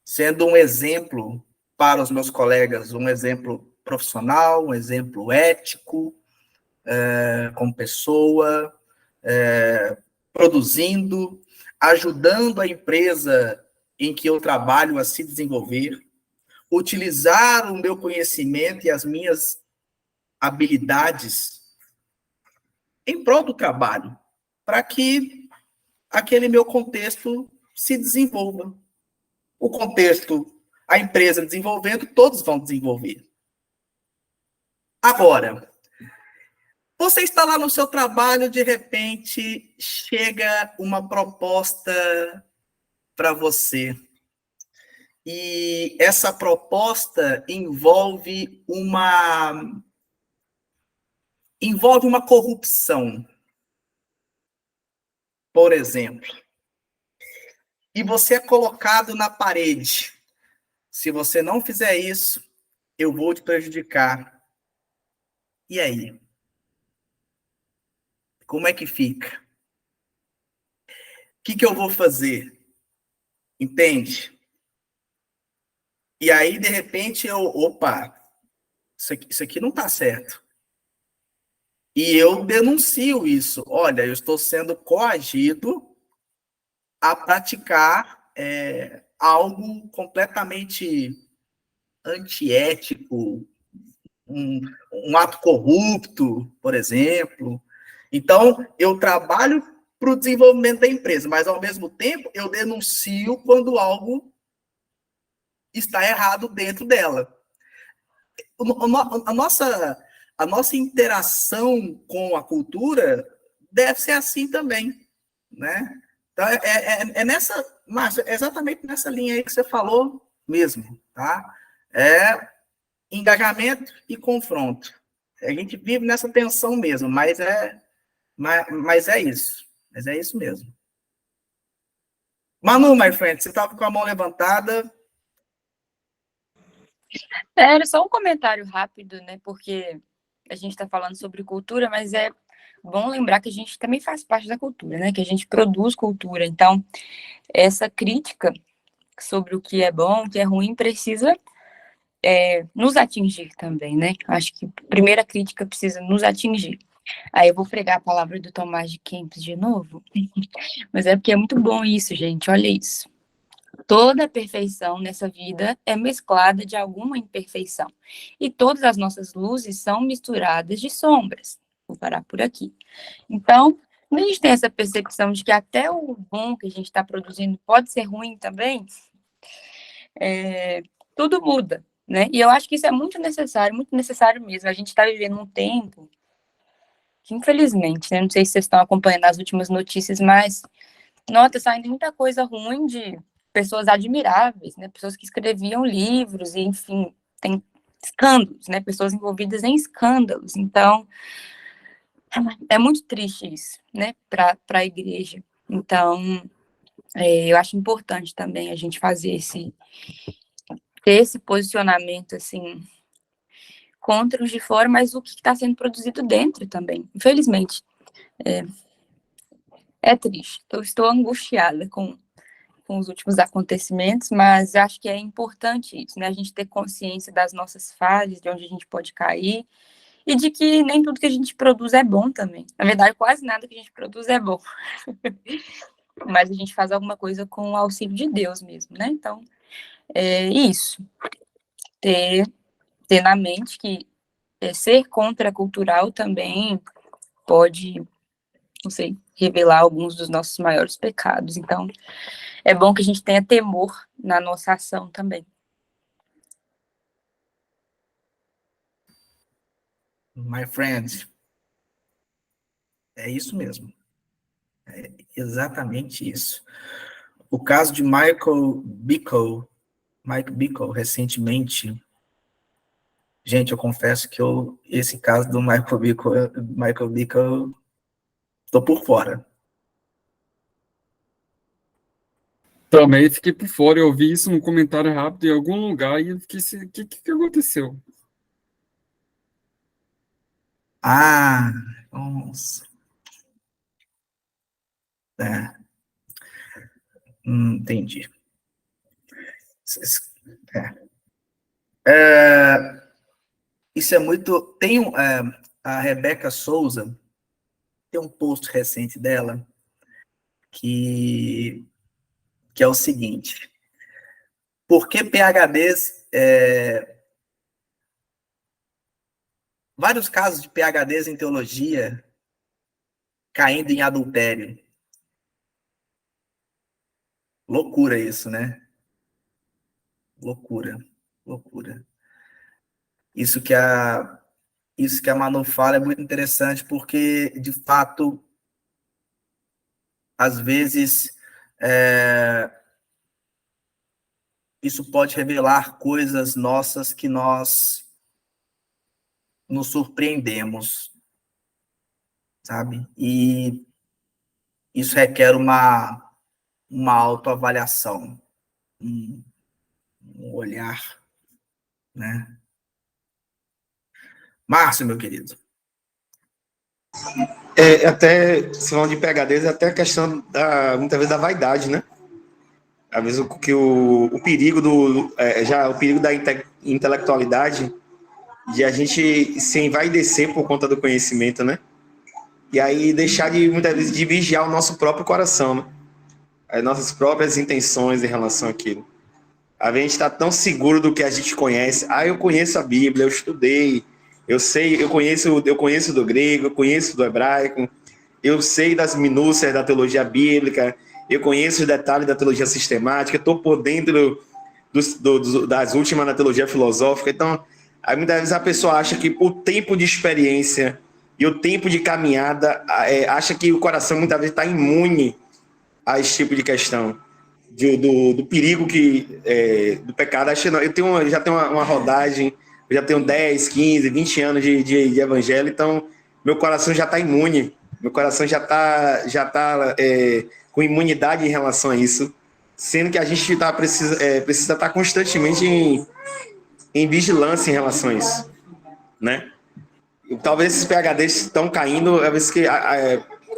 Sendo um exemplo para os meus colegas, um exemplo profissional, um exemplo ético, como pessoa, produzindo, ajudando a empresa em que eu trabalho a se desenvolver, utilizar o meu conhecimento e as minhas habilidades em prol do trabalho, para que aquele meu contexto se desenvolva. O contexto, a empresa desenvolvendo, todos vão desenvolver. Agora, você está lá no seu trabalho, de repente, chega uma proposta para você. E essa proposta envolve uma corrupção, por exemplo. E você é colocado na parede. Se você não fizer isso, eu vou te prejudicar. E aí? Como é que fica? O que eu vou fazer? Entende? E aí, de repente, isso aqui não está certo. E eu denuncio isso. Olha, eu estou sendo coagido a praticar algo completamente antiético, um ato corrupto, por exemplo. Então, eu trabalho para o desenvolvimento da empresa, mas, ao mesmo tempo, eu denuncio quando algo está errado dentro dela. A nossa interação com a cultura deve ser assim também, né? Então, Márcio, exatamente nessa linha aí que você falou mesmo, tá? Engajamento e confronto. A gente vive nessa tensão mesmo, mas é isso. Mas é isso mesmo. Manu, my friend, você estava com a mão levantada. Era só um comentário rápido, né? Porque a gente está falando sobre cultura, mas é bom lembrar que a gente também faz parte da cultura, né? Que a gente produz cultura. Então, essa crítica sobre o que é bom, o que é ruim, precisa nos atingir também, né? Acho que a primeira crítica precisa nos atingir. Aí eu vou pregar a palavra do Tomás de Kempis de novo, mas é porque é muito bom isso, gente, olha isso. Toda perfeição nessa vida é mesclada de alguma imperfeição, e todas as nossas luzes são misturadas de sombras. Vou parar por aqui. Então, quando a gente tem essa percepção de que até o bom que a gente está produzindo pode ser ruim também, tudo muda, né? E eu acho que isso é muito necessário mesmo. A gente está vivendo um tempo que, infelizmente, né, não sei se vocês estão acompanhando as últimas notícias, mas, nota, saindo muita coisa ruim de pessoas admiráveis, né? Pessoas que escreviam livros, e, enfim, tem escândalos, né? Pessoas envolvidas em escândalos. Então, é muito triste isso, né? Para a igreja. Então, eu acho importante também a gente fazer ter esse posicionamento, assim, contra os de fora, mas o que está sendo produzido dentro também. Infelizmente, é triste. Estou angustiada com os últimos acontecimentos, mas acho que é importante isso, né? A gente ter consciência das nossas falhas, de onde a gente pode cair, e de que nem tudo que a gente produz é bom também. Na verdade, quase nada que a gente produz é bom. Mas a gente faz alguma coisa com o auxílio de Deus mesmo, né? Então, é isso. Ter na mente que ser contracultural também pode, não sei, revelar alguns dos nossos maiores pecados. Então, é bom que a gente tenha temor na nossa ação também. My friend, é isso mesmo. É exatamente isso. O caso de Mike Bickle, recentemente, gente, eu confesso que esse caso do Michael Bickle, estou por fora. Também fiquei por fora, eu vi isso num comentário rápido em algum lugar e eu fiquei assim, o que aconteceu? Ah, nossa. Entendi. Isso é muito... a Rebeca Souza, tem um post recente dela que é o seguinte: por que PhDs... vários casos de PhDs em teologia caindo em adultério. Loucura isso, né? Loucura. Isso que a Manu fala é muito interessante, porque, de fato, às vezes, isso pode revelar coisas nossas que nós nos surpreendemos, sabe? E isso requer uma autoavaliação, um olhar, né? Márcio, meu querido. Até, se falando de PhDs, é até a questão, muitas vezes, da vaidade, né? Às vezes o perigo o perigo da intelectualidade, de a gente se envaidecer por conta do conhecimento, né? E aí deixar muitas vezes, de vigiar o nosso próprio coração, né? As nossas próprias intenções em relação àquilo. A gente está tão seguro do que a gente conhece. Eu conheço a Bíblia, eu estudei, eu sei, eu conheço do grego, eu conheço do hebraico, eu sei das minúcias da teologia bíblica, eu conheço os detalhes da teologia sistemática, estou por dentro das últimas na teologia filosófica. Então, aí muitas vezes a pessoa acha que o tempo de experiência e o tempo de caminhada, acha que o coração muitas vezes está imune a esse tipo de questão, do perigo do pecado. Eu já tenho uma rodagem, eu já tenho 10, 15, 20 anos de evangelho, então meu coração já está imune, meu coração já tá com imunidade em relação a isso, sendo que a gente precisa estar constantemente em vigilância em relação a isso, né? Talvez esses PhDs estão caindo, às vezes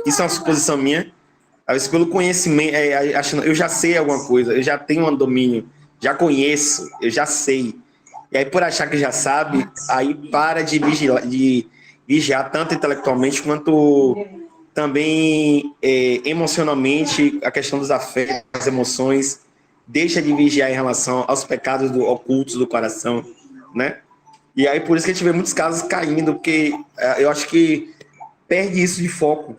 isso é uma suposição minha, às vezes pelo conhecimento, achando, eu já sei alguma coisa, eu já tenho um domínio, já conheço, eu já sei. E aí, por achar que já sabe, aí para de vigiar tanto intelectualmente quanto também emocionalmente, a questão dos afetos, das emoções, deixa de vigiar em relação aos pecados ocultos do coração, né? E aí, por isso que a gente vê muitos casos caindo, porque eu acho que perde isso de foco.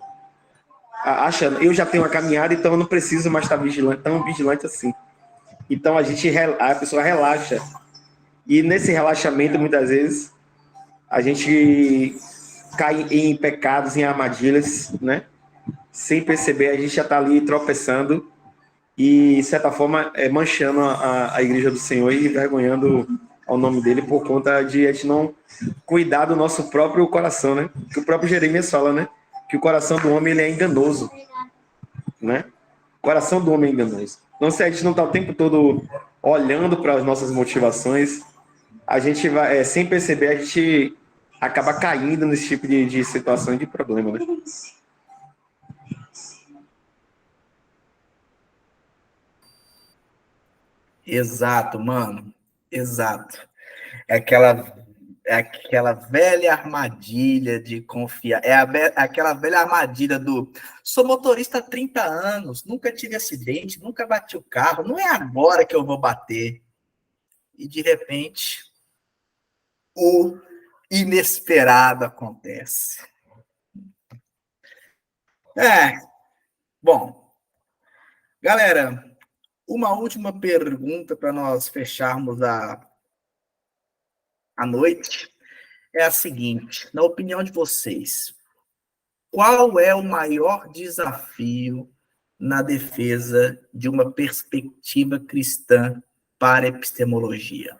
Acha, eu já tenho uma caminhada, então eu não preciso mais estar vigilante, tão vigilante assim. Então a pessoa relaxa. E nesse relaxamento, muitas vezes, a gente cai em pecados, em armadilhas, né? Sem perceber, a gente já está ali tropeçando e, de certa forma, manchando a igreja do Senhor e envergonhando ao nome dele por conta de a gente não cuidar do nosso próprio coração, né? Que o próprio Jeremias fala, né? Que o coração do homem ele é enganoso, né? O coração do homem é enganoso. Então, se a gente não está o tempo todo olhando para as nossas motivações, a gente vai, sem perceber, a gente acaba caindo nesse tipo de situação e de problema, né? Exato, mano. Exato. É aquela, é aquela velha armadilha de confiar. Aquela velha armadilha do sou motorista há 30 anos, nunca tive acidente, nunca bati o carro, não é agora que eu vou bater. E de repente, o inesperado acontece. Bom, galera, uma última pergunta para nós fecharmos a noite é a seguinte: na opinião de vocês, qual é o maior desafio na defesa de uma perspectiva cristã para a epistemologia?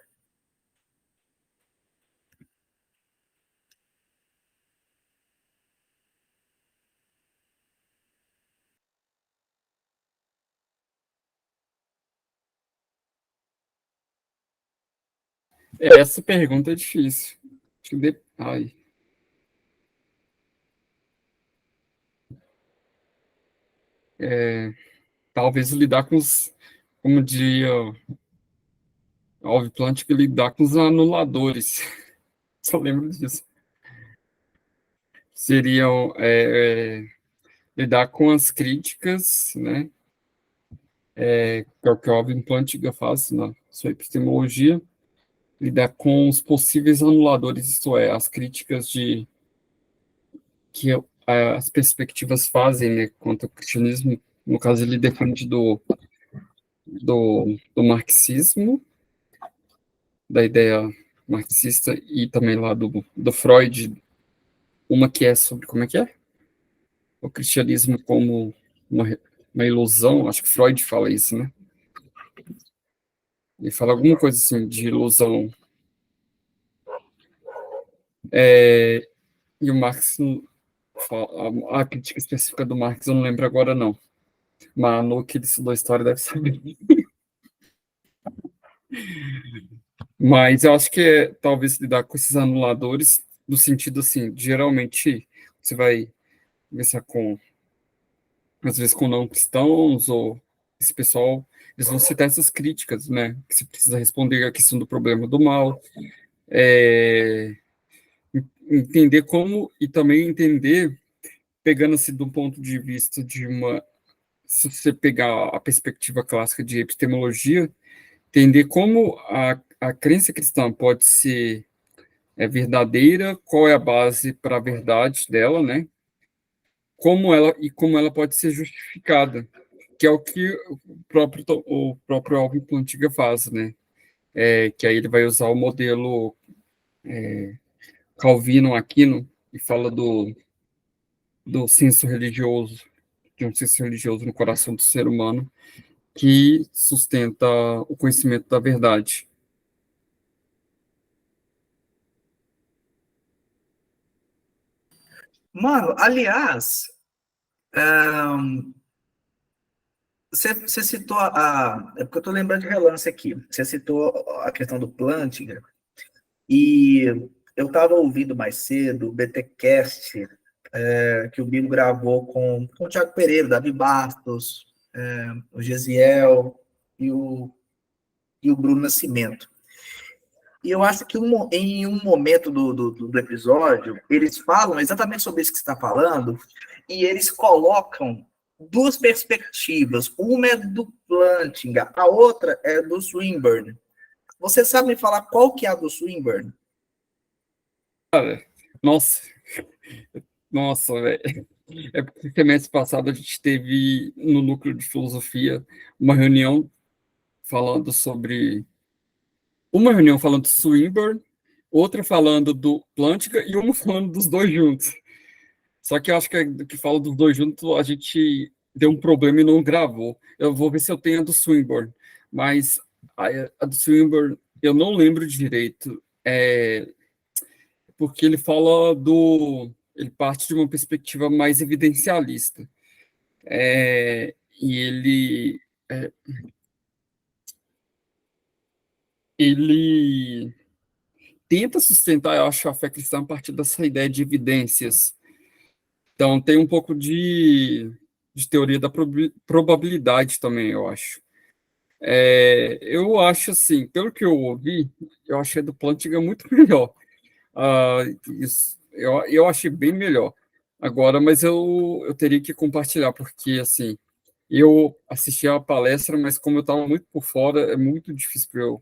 Essa pergunta é difícil. Ai. Talvez lidar com os, como diria Alvin Plant, que lidar com os anuladores. Só lembro disso. Seriam lidar com as críticas, né? Que é o que o Alvin Plantinga faz na sua epistemologia, lidar com os possíveis anuladores, isto é, as críticas que as perspectivas fazem, né, quanto ao cristianismo. No caso, ele defende do marxismo, da ideia marxista, e também lá do Freud, uma que é sobre, como é que é? O cristianismo como uma ilusão, acho que Freud fala isso, né? Ele fala alguma coisa assim de ilusão. E o Marx, a crítica específica do Marx eu não lembro agora, não. Mas no que ele estudou história deve saber. Mas eu acho que talvez lidar com esses anuladores, no sentido assim, geralmente você vai conversar com, às vezes, com não cristãos, ou esse pessoal, eles vão citar essas críticas, né? Que você precisa responder a questão do problema do mal, entender como, e também entender, pegando-se do ponto de vista de se você pegar a perspectiva clássica de epistemologia, entender como a crença cristã pode ser verdadeira, qual é a base para a verdade dela, né? Como ela pode ser justificada, que é o que o próprio Alvin Plantinga faz, né? Que aí ele vai usar o modelo Calvino-Aquino e fala do senso religioso, de um senso religioso no coração do ser humano, que sustenta o conhecimento da verdade. Mano, aliás, você citou é porque eu estou lembrando de relance aqui. Você citou a questão do Plantinga, e eu estava ouvindo mais cedo o BTcast, que o Bigo gravou com o Thiago Pereira, o Davi Bastos, o Gesiel e o Bruno Nascimento. E eu acho que em um momento do episódio, eles falam exatamente sobre isso que você está falando, e eles colocam duas perspectivas. Uma é do Plantinga, a outra é do Swinburne. Você sabe me falar qual que é a do Swinburne? Nossa, velho. É porque semestre passado a gente teve no núcleo de filosofia uma reunião falando sobre. Uma reunião falando do Swinburne, outra falando do Plantinga e uma falando dos dois juntos. Só que eu acho que do que fala dos dois juntos a gente deu um problema e não gravou. Eu vou ver se eu tenho a do Swinburne, mas a do Swinburne eu não lembro direito. Porque ele fala ele parte de uma perspectiva mais evidencialista. E ele tenta sustentar, eu acho, a fé cristã a partir dessa ideia de evidências. Então, tem um pouco de teoria da probabilidade também, eu acho. Eu acho, assim, pelo que eu ouvi, eu achei do Plantinga muito melhor. Eu achei bem melhor. Agora, mas eu teria que compartilhar, porque, assim, eu assisti a palestra, mas como eu estava muito por fora, é muito difícil para eu.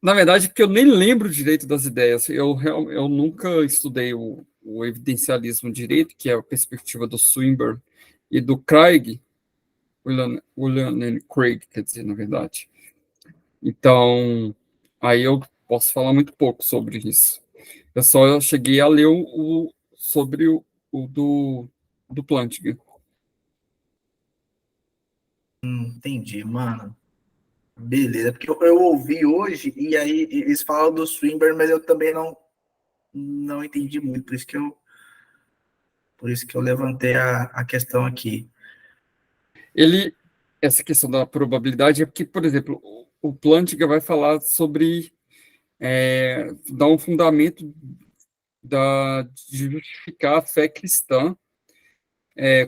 Na verdade, porque eu nem lembro direito das ideias. Eu nunca estudei o evidencialismo direito, que é a perspectiva do Swinburne e do Craig, William N. Craig, quer dizer, na verdade. Então, aí eu posso falar muito pouco sobre isso. Eu só cheguei a ler sobre o do Plantinga. Entendi, mano. Beleza, porque eu ouvi hoje e aí eles falam do Swinburne, mas eu também não entendi muito, por isso que eu levantei a questão aqui. Essa questão da probabilidade é porque, por exemplo, o Plantinga vai falar sobre dar um fundamento de justificar a fé cristã,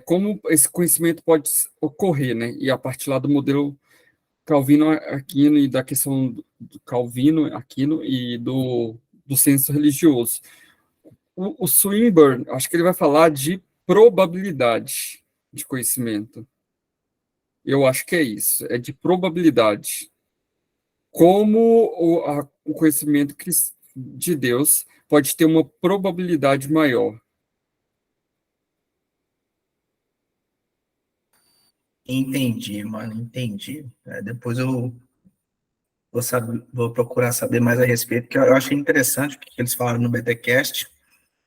como esse conhecimento pode ocorrer, né? E a partir lá do modelo Calvino-Aquino e da questão do Calvino-Aquino e do senso religioso. O Swinburne, acho que ele vai falar de probabilidade de conhecimento. Eu acho que é isso, é de probabilidade. Como o conhecimento de Deus pode ter uma probabilidade maior. Entendi, mano, entendi. Depois eu vou procurar saber mais a respeito, porque eu achei interessante o que eles falaram no BTcast,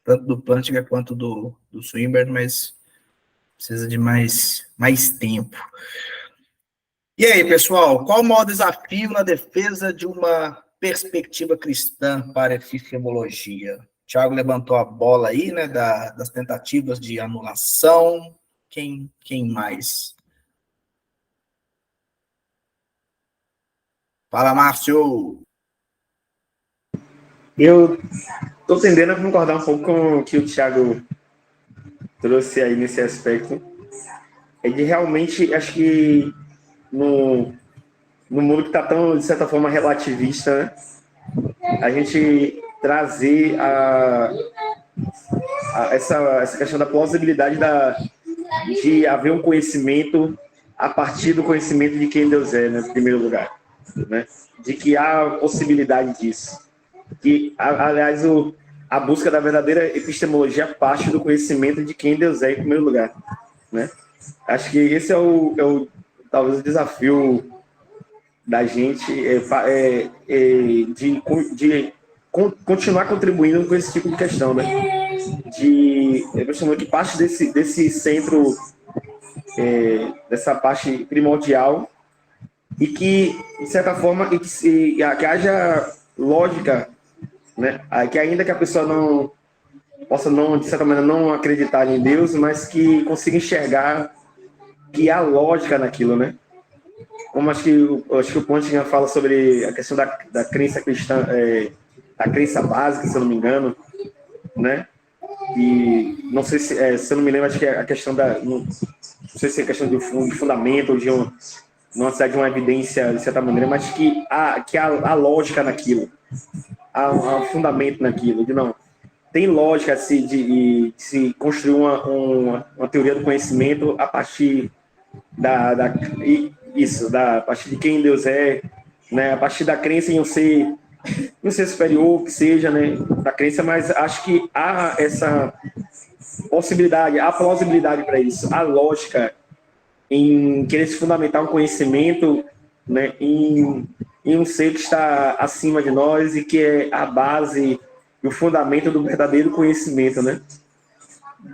tanto do Plantinga quanto do Swinburne, mas precisa de mais tempo. E aí, pessoal, qual o maior desafio na defesa de uma perspectiva cristã para a epistemologia? O Thiago levantou a bola aí, né, das tentativas de anulação. Quem mais? Fala, Márcio! Eu estou tendendo a concordar um pouco com o que o Thiago trouxe aí nesse aspecto. É de realmente, acho que no mundo que está tão, de certa forma, relativista, né? A gente trazer essa questão da plausibilidade de haver um conhecimento a partir do conhecimento de quem Deus é, né, em primeiro lugar. Né? De que há possibilidade disso. Que, aliás, a busca da verdadeira epistemologia parte do conhecimento de quem Deus é, em primeiro lugar. Né? Acho que esse é talvez o desafio da gente de continuar contribuindo com esse tipo de questão, né? Eu chamo que parte desse centro, dessa parte primordial, e que, de certa forma, que haja lógica, né? Que ainda que a pessoa não possa, de certa maneira, não acreditar em Deus, mas que consiga enxergar que há lógica naquilo, né? Como acho que o Plantinga fala sobre a questão da crença cristã, a crença básica, se eu não me engano, né? E não sei se eu não me lembro, acho que é a questão não sei se é a questão de fundamento ou não precisa de uma evidência de certa maneira, mas que há lógica naquilo, há fundamento naquilo, de não. Tem lógica de se construir uma teoria do conhecimento a partir a partir de quem Deus é, né? A partir da crença em um ser superior, que seja, né? Da crença, mas acho que há essa possibilidade, há plausibilidade para isso, há lógica em querer se fundamentar um conhecimento, né? Em um ser que está acima de nós e que é a base e o fundamento do verdadeiro conhecimento, né?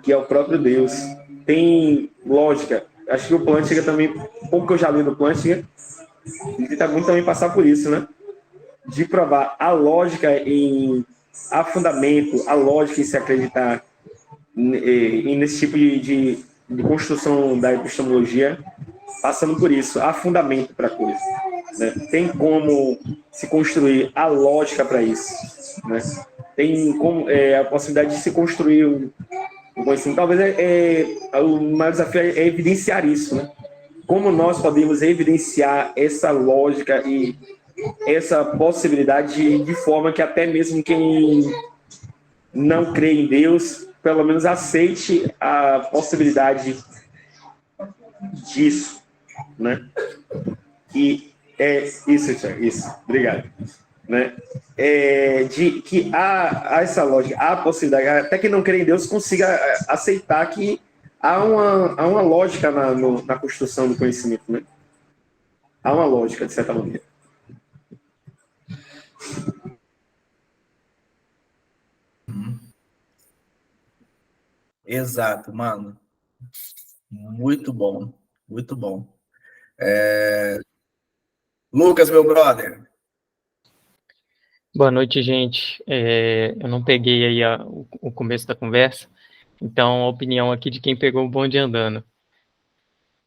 Que é o próprio Deus. Tem lógica. Acho que o Plantinga também, um pouco que eu já li no Plantinga, ele tenta muito também passar por isso, né? De provar a lógica a fundamento, a lógica em se acreditar nesse tipo de construção da epistemologia, passando por isso, há fundamento para a coisa. Né? Tem como se construir a lógica para isso. Né? Tem como, a possibilidade de se construir um conhecimento. Talvez o maior desafio é evidenciar isso. Né? Como nós podemos evidenciar essa lógica e essa possibilidade de forma que até mesmo quem não crê em Deus, pelo menos aceite a possibilidade disso, né? E é isso, obrigado. Né? De que há essa lógica, há a possibilidade, até quem não crê em Deus consiga aceitar que há uma lógica na construção do conhecimento, né? Há uma lógica, de certa maneira. Exato, mano. Muito bom, muito bom. Lucas, meu brother. Boa noite, gente. Eu não peguei aí o começo da conversa, então a opinião aqui de quem pegou o bonde andando.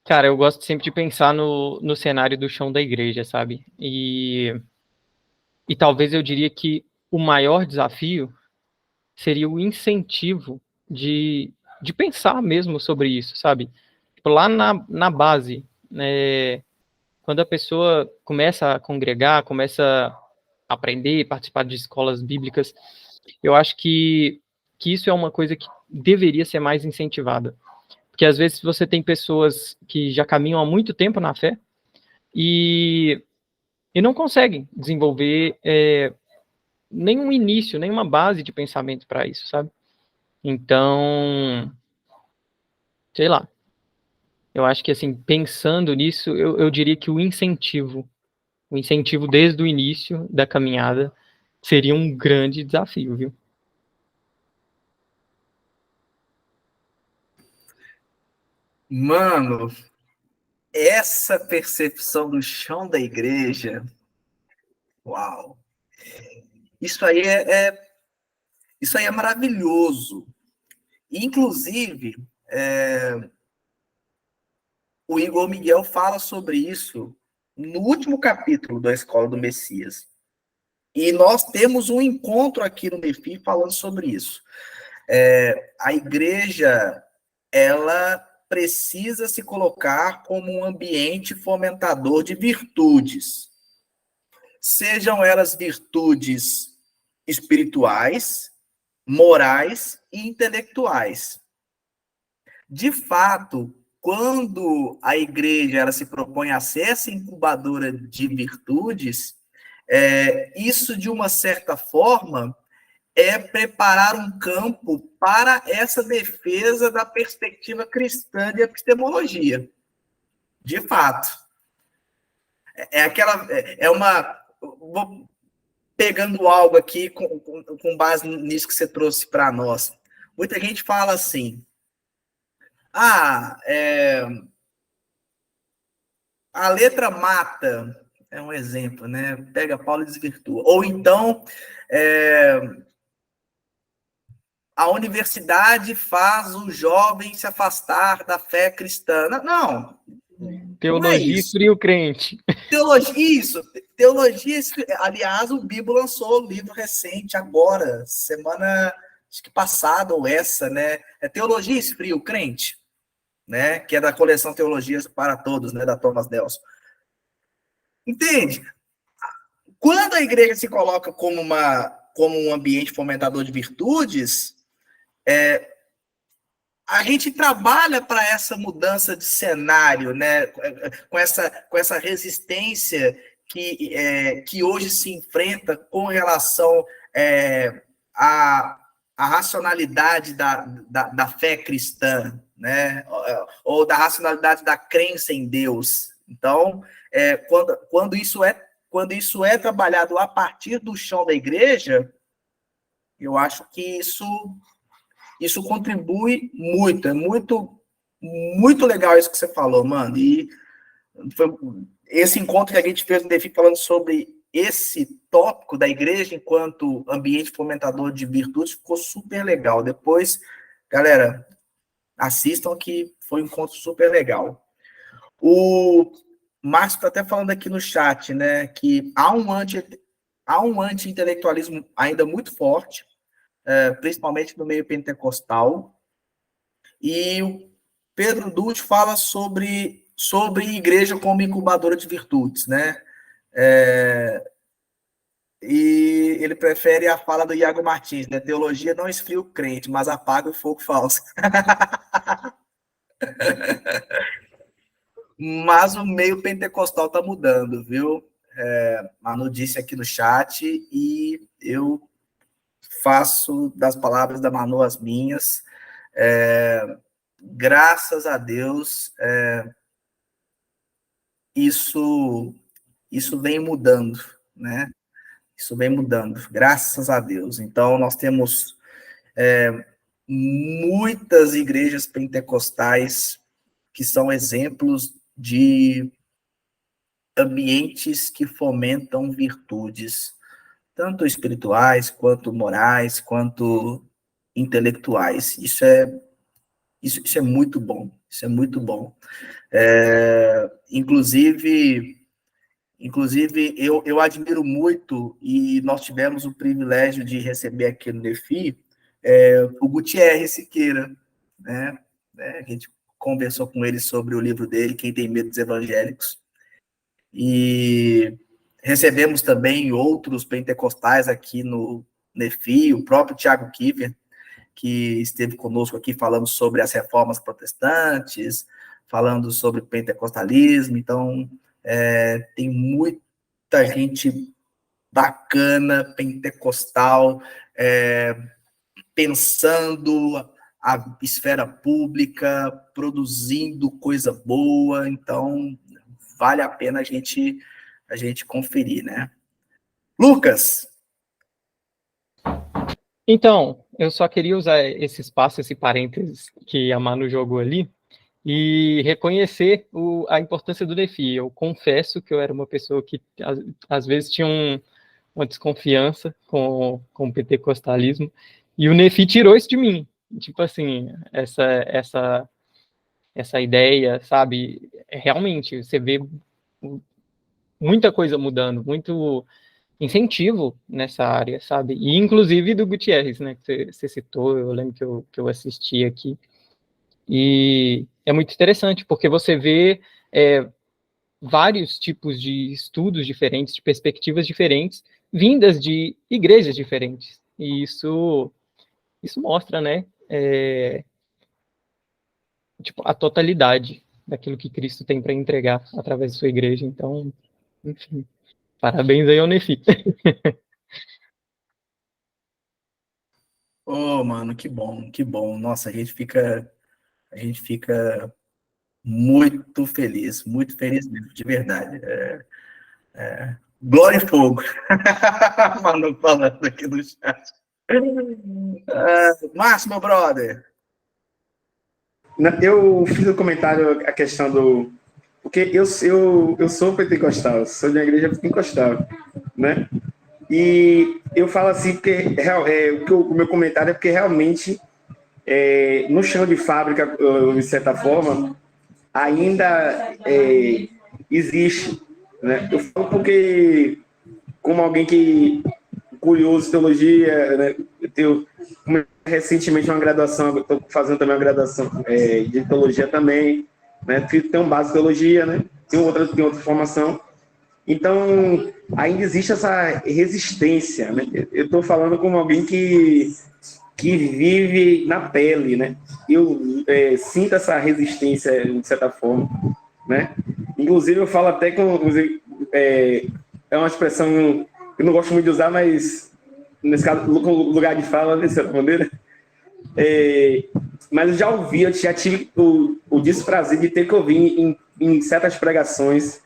Cara, eu gosto sempre de pensar no cenário do chão da igreja, sabe? E talvez eu diria que o maior desafio seria o incentivo de pensar mesmo sobre isso, sabe? Tipo, lá na base, né, quando a pessoa começa a congregar, começa a aprender, participar de escolas bíblicas, eu acho que isso é uma coisa que deveria ser mais incentivada. Porque às vezes você tem pessoas que já caminham há muito tempo na fé e não conseguem desenvolver nenhum início, nenhuma base de pensamento para isso, sabe? Então, sei lá. Eu acho que, assim, pensando nisso, eu diria que o incentivo desde o início da caminhada seria um grande desafio, viu? Mano, essa percepção do chão da igreja, uau! Isso aí isso aí é maravilhoso. Inclusive, o Igor Miguel fala sobre isso no último capítulo da Escola do Messias. E nós temos um encontro aqui no Nefi falando sobre isso. A igreja, ela precisa se colocar como um ambiente fomentador de virtudes. Sejam elas virtudes espirituais, morais e intelectuais. De fato, quando a igreja ela se propõe a ser essa incubadora de virtudes, isso, de uma certa forma, é preparar um campo para essa defesa da perspectiva cristã de epistemologia. De fato. Vou pegando algo aqui com base nisso que você trouxe para nós. Muita gente fala assim, a letra mata, é um exemplo, né? Pega Paulo e desvirtua. Ou então, a universidade faz o jovem se afastar da fé cristã. Não. Teologia esfria o crente. Teologia. Aliás, o Bibo lançou um livro recente agora, semana acho que passada ou essa, né? Teologia esfria o crente, né? Que é da coleção Teologias para Todos, né? Da Thomas Nelson. Entende? Quando a igreja se coloca como um ambiente fomentador de virtudes, a gente trabalha para essa mudança de cenário, né? Com essa resistência que hoje se enfrenta com relação à racionalidade da fé cristã, né? Ou da racionalidade da crença em Deus. Então, quando isso é trabalhado a partir do chão da igreja, eu acho que isso contribui muito. É muito, muito legal isso que você falou, mano. E foi esse encontro que a gente fez no DEFI falando sobre esse tópico da igreja enquanto ambiente fomentador de virtudes ficou super legal. Depois, galera, assistam que foi um encontro super legal. O Márcio está até falando aqui no chat, né, que há um anti-intelectualismo ainda muito forte, principalmente no meio pentecostal, e o Pedro Dutti fala sobre igreja como incubadora de virtudes, né? E ele prefere a fala do Iago Martins, né? Teologia não esfria o crente, mas apaga o fogo falso. Mas o meio pentecostal está mudando, viu? Manu disse aqui no chat, e eu faço das palavras da Manu as minhas. Graças a Deus, isso vem mudando, né? Isso vem mudando, graças a Deus. Então, nós temos muitas igrejas pentecostais que são exemplos de ambientes que fomentam virtudes, tanto espirituais, quanto morais, quanto intelectuais. Isso é muito bom. Isso é muito bom. Inclusive eu admiro muito, e nós tivemos o privilégio de receber aqui no DEFI o Gutierrez Siqueira, né? A gente conversou com ele sobre o livro dele, Quem Tem Medo dos Evangélicos, e recebemos também outros pentecostais aqui no DEFI, o próprio Tiago Kiefer, que esteve conosco aqui falando sobre as reformas protestantes, falando sobre pentecostalismo. Então, tem muita gente bacana, pentecostal, pensando a esfera pública, produzindo coisa boa. Então, vale a pena a gente conferir, né? Lucas! Então, eu só queria usar esse espaço, esse parênteses que a Manu jogou ali, e reconhecer a importância do DEFI. Eu confesso que eu era uma pessoa que, às vezes, tinha uma desconfiança com o pentecostalismo, e o NEFI tirou isso de mim. Tipo assim, essa ideia, sabe? Realmente, você vê muita coisa mudando, muito incentivo nessa área, sabe? E inclusive do Gutierrez, né, que você citou, eu lembro que eu assisti aqui. E é muito interessante, porque você vê vários tipos de estudos diferentes, de perspectivas diferentes, vindas de igrejas diferentes. E isso mostra, né, tipo, a totalidade daquilo que Cristo tem para entregar através da sua igreja. Então, enfim, parabéns aí ao NEFI. Mano, que bom, que bom. Nossa, a gente fica muito feliz mesmo, de verdade. Glória e fogo. Mano, falando aqui no chat. Márcio, meu brother. Eu fiz um comentário, a questão do... Porque eu sou pentecostal, sou de uma igreja pentecostal, né? E eu falo assim, porque o meu comentário é porque realmente, no chão de fábrica, de certa forma, ainda existe, né? Eu falo porque, como alguém que curioso de teologia, né? Eu tenho recentemente uma graduação, estou fazendo também uma graduação de teologia também, né? Tenho base de teologia, né? Tenho outra formação. Então, ainda existe essa resistência, né? Eu estou falando como alguém que vive na pele, né? Eu sinto essa resistência, de certa forma, né? Inclusive, eu falo até com... é uma expressão que eu não gosto muito de usar, mas, nesse caso, com lugar de fala, de certa maneira. Mas eu já ouvi, eu já tive o desprazer de ter que ouvir em certas pregações,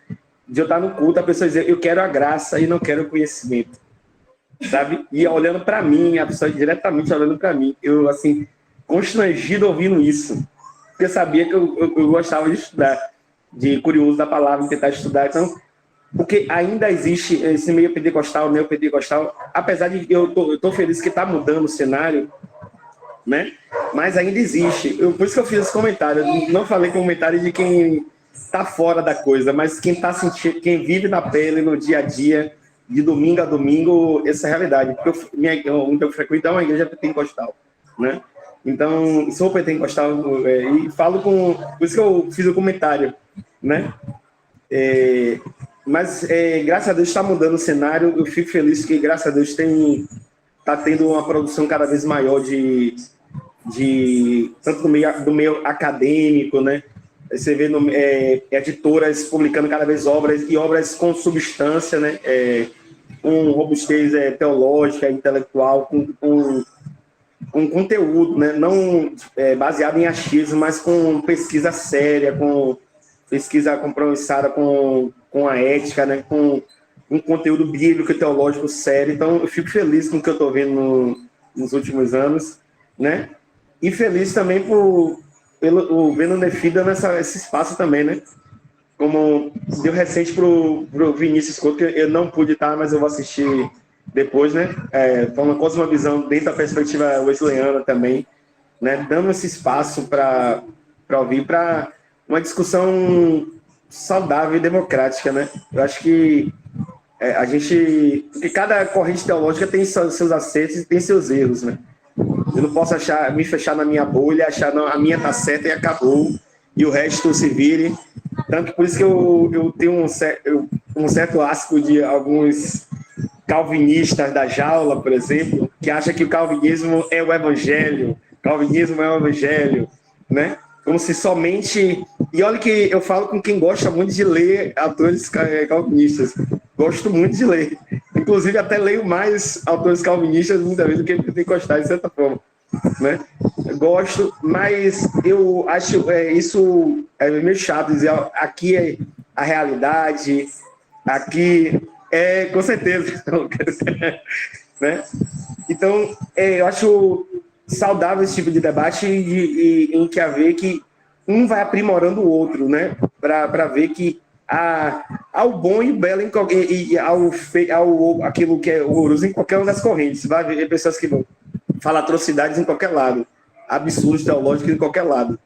de eu estar no culto, a pessoa dizer, eu quero a graça e não quero o conhecimento, sabe? E olhando para mim, a pessoa diretamente olhando para mim, eu, assim, constrangido ouvindo isso, porque eu sabia que eu gostava de estudar, de curioso da palavra, tentar estudar, então, porque ainda existe esse meio pentecostal, neopentecostal, apesar de eu tô feliz que está mudando o cenário, né? Mas ainda existe. Por isso que eu fiz esse comentário. Eu não falei comentário de quem está fora da coisa, mas quem tá sentindo, quem vive na pele no dia a dia, de domingo a domingo, essa é a realidade. Porque onde eu frequento é uma igreja pentecostal, né? Então, sou pentecostal e falo com... Por isso que eu fiz o comentário, né? Mas, graças a Deus, está mudando o cenário. Eu fico feliz que, graças a Deus, está tendo uma produção cada vez maior tanto do meio acadêmico, né? Você vê editoras publicando cada vez obras, e obras com substância, né? Com robustez teológica, intelectual, com conteúdo, né? Não baseado em achismo, mas com pesquisa séria, com pesquisa compromissada com a ética, né? Com um conteúdo bíblico e teológico sério. Então, eu fico feliz com o que eu estou vendo nos últimos anos, né? E feliz também pelo vendo o Nefi dando esse espaço também, né? Como deu recente pro Vinícius Couto, que eu não pude estar, mas eu vou assistir depois, né? Falando com uma visão dentro da perspectiva wesleyana também, né? Dando esse espaço para ouvir, para uma discussão saudável e democrática, né? Eu acho que porque cada corrente teológica tem seus acertos e tem seus erros, né? Eu não posso me fechar na minha bolha, achar não, a minha tá certa e acabou, e o resto se vire. Tanto por isso que eu tenho um certo asco de alguns calvinistas da jaula, por exemplo, que acham que o calvinismo é o evangelho, né? Como se somente... E olha que eu falo com quem gosta muito de ler autores calvinistas. Gosto muito de ler. Inclusive, até leio mais autores calvinistas muitas vezes do que pentecostais, de certa forma, né? Gosto, mas eu acho isso meio chato dizer, aqui é a realidade, aqui com certeza, né? Então, eu acho saudável esse tipo de debate em que haver que um vai aprimorando o outro, né? Para ver que há o bom e o belo e aquilo que é horroroso em qualquer uma das correntes. Vai ver pessoas que falam atrocidades em qualquer lado, absurdos teológicos em qualquer lado.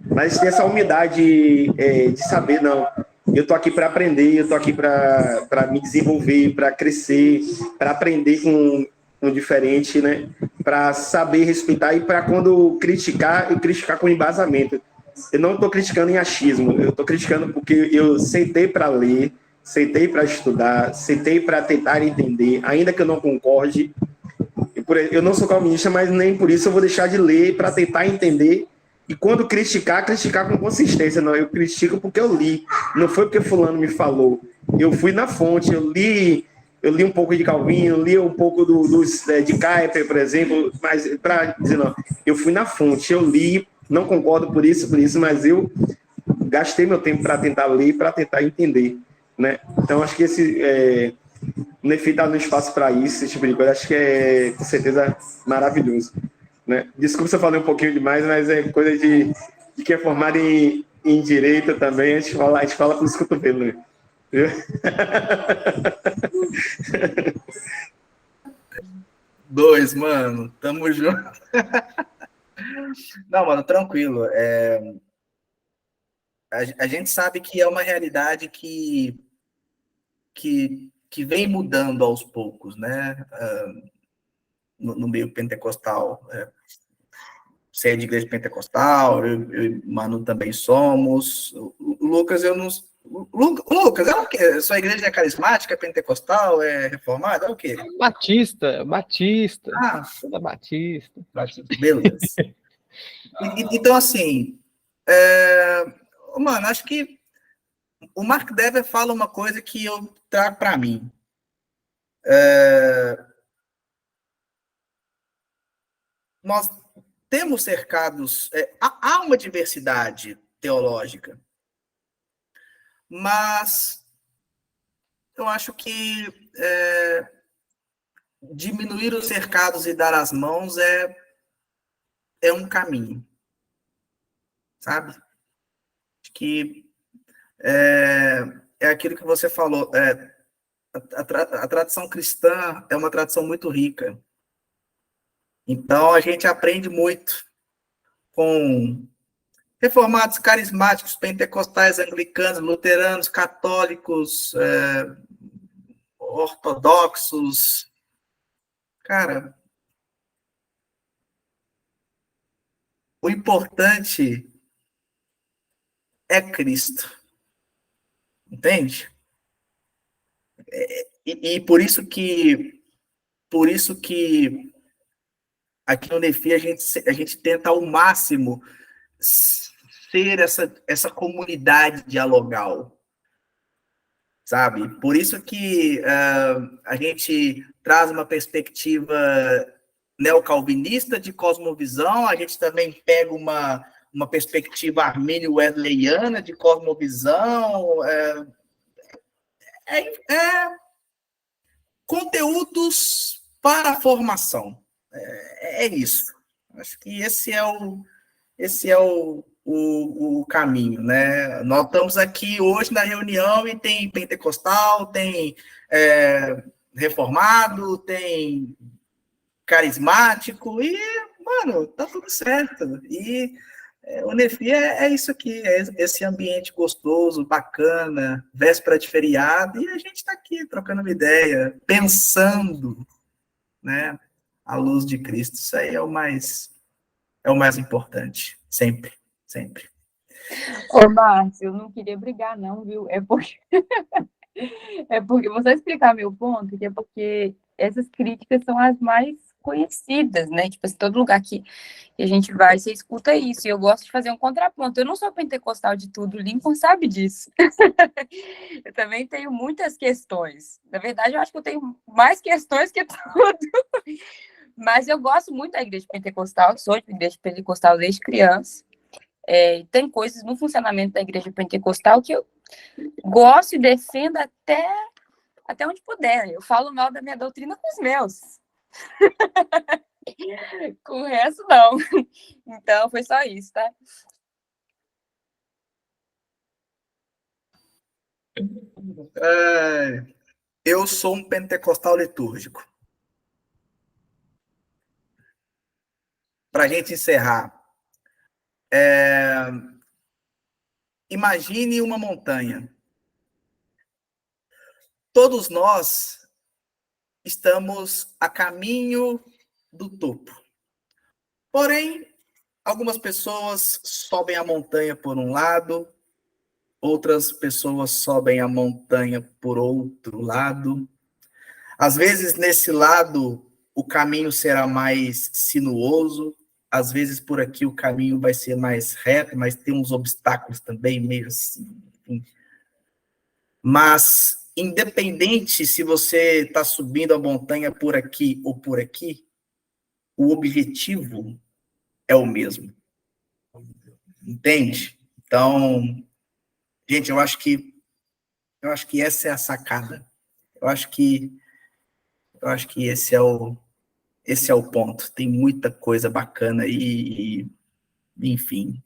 Mas tem essa humildade de saber, não, eu estou aqui para aprender, eu estou aqui para me desenvolver, para crescer, para aprender com o diferente, né? Para saber respeitar e para quando criticar, eu criticar com embasamento. Eu não estou criticando em achismo, eu estou criticando porque eu sentei para ler, sentei para estudar, sentei para tentar entender, ainda que eu não concorde. Eu não sou calvinista, mas nem por isso eu vou deixar de ler para tentar entender. E quando criticar com consistência. Não, eu critico porque eu li, não foi porque fulano me falou. Eu fui na fonte, eu li um pouco de Calvino, li um pouco de Kuyper, por exemplo, mas para dizer, não, eu fui na fonte, eu li, não concordo por isso, mas eu gastei meu tempo para tentar ler, para tentar entender, né? Então, acho que o Nefi está no espaço para isso, esse tipo de coisa, acho que é, com certeza, maravilhoso, né? Desculpa se eu falei um pouquinho demais, mas é coisa de quem é formado em direito também, a gente fala com os cotovelos, né? Dois, mano. Tamo junto. Não, mano, tranquilo. A gente sabe que é uma realidade que vem mudando aos poucos, né? No meio pentecostal. Você é de igreja pentecostal, eu e Manu também somos. O Lucas, eu Lucas, é o quê? Sua igreja é carismática, é pentecostal, é reformada? É o quê? Batista, Ah, toda Batista. beleza. Então, assim, mano, acho que o Mark Dever fala uma coisa que eu trago para mim. Nós temos cercados, há uma diversidade teológica, mas eu acho que diminuir os cercados e dar as mãos é um caminho, sabe? Acho que é aquilo que você falou. A tradição cristã é uma tradição muito rica. Então, a gente aprende muito com reformados, carismáticos, pentecostais, anglicanos, luteranos, católicos, ortodoxos. Cara, o importante é Cristo, entende? E por isso que aqui no Nefi a gente tenta ao máximo ser essa comunidade dialogal, sabe? Por isso que a gente traz uma perspectiva neocalvinista de cosmovisão, a gente também pega uma perspectiva armênio-wesleyana de cosmovisão, conteúdos para a formação. É isso. Acho que esse é o caminho, né? Nós estamos aqui hoje na reunião e tem pentecostal, tem reformado, tem carismático e, mano, tá tudo certo. E o Nefi é isso aqui, é esse ambiente gostoso, bacana, véspera de feriado, e a gente está aqui trocando uma ideia, pensando, né, à luz de Cristo. Isso aí é o mais importante, sempre, sempre. Ô, Márcio, eu não queria brigar, não, viu? É porque você explicar meu ponto, que é porque essas críticas são as mais conhecidas, né? Tipo assim, todo lugar que a gente vai, você escuta isso. E eu gosto de fazer um contraponto. Eu não sou pentecostal de tudo, o Lincoln sabe disso. Eu também tenho muitas questões. Na verdade, eu acho que eu tenho mais questões que tudo. Mas eu gosto muito da igreja pentecostal, sou de igreja pentecostal desde criança. Tem coisas no funcionamento da igreja pentecostal que eu gosto e defendo até onde puder. Eu falo mal da minha doutrina com os meus. Com o resto, não. Então, foi só isso, tá? Eu sou um pentecostal litúrgico. Para a gente encerrar, imagine uma montanha. Todos nós estamos a caminho do topo. Porém, algumas pessoas sobem a montanha por um lado, outras pessoas sobem a montanha por outro lado. Às vezes, nesse lado, o caminho será mais sinuoso, às vezes por aqui o caminho vai ser mais reto, mas tem uns obstáculos também, meio assim. Enfim. Mas, independente se você está subindo a montanha por aqui ou por aqui, o objetivo é o mesmo. Entende? Então, gente, eu acho que essa é a sacada. Eu acho que esse é o ponto. Tem muita coisa bacana e enfim.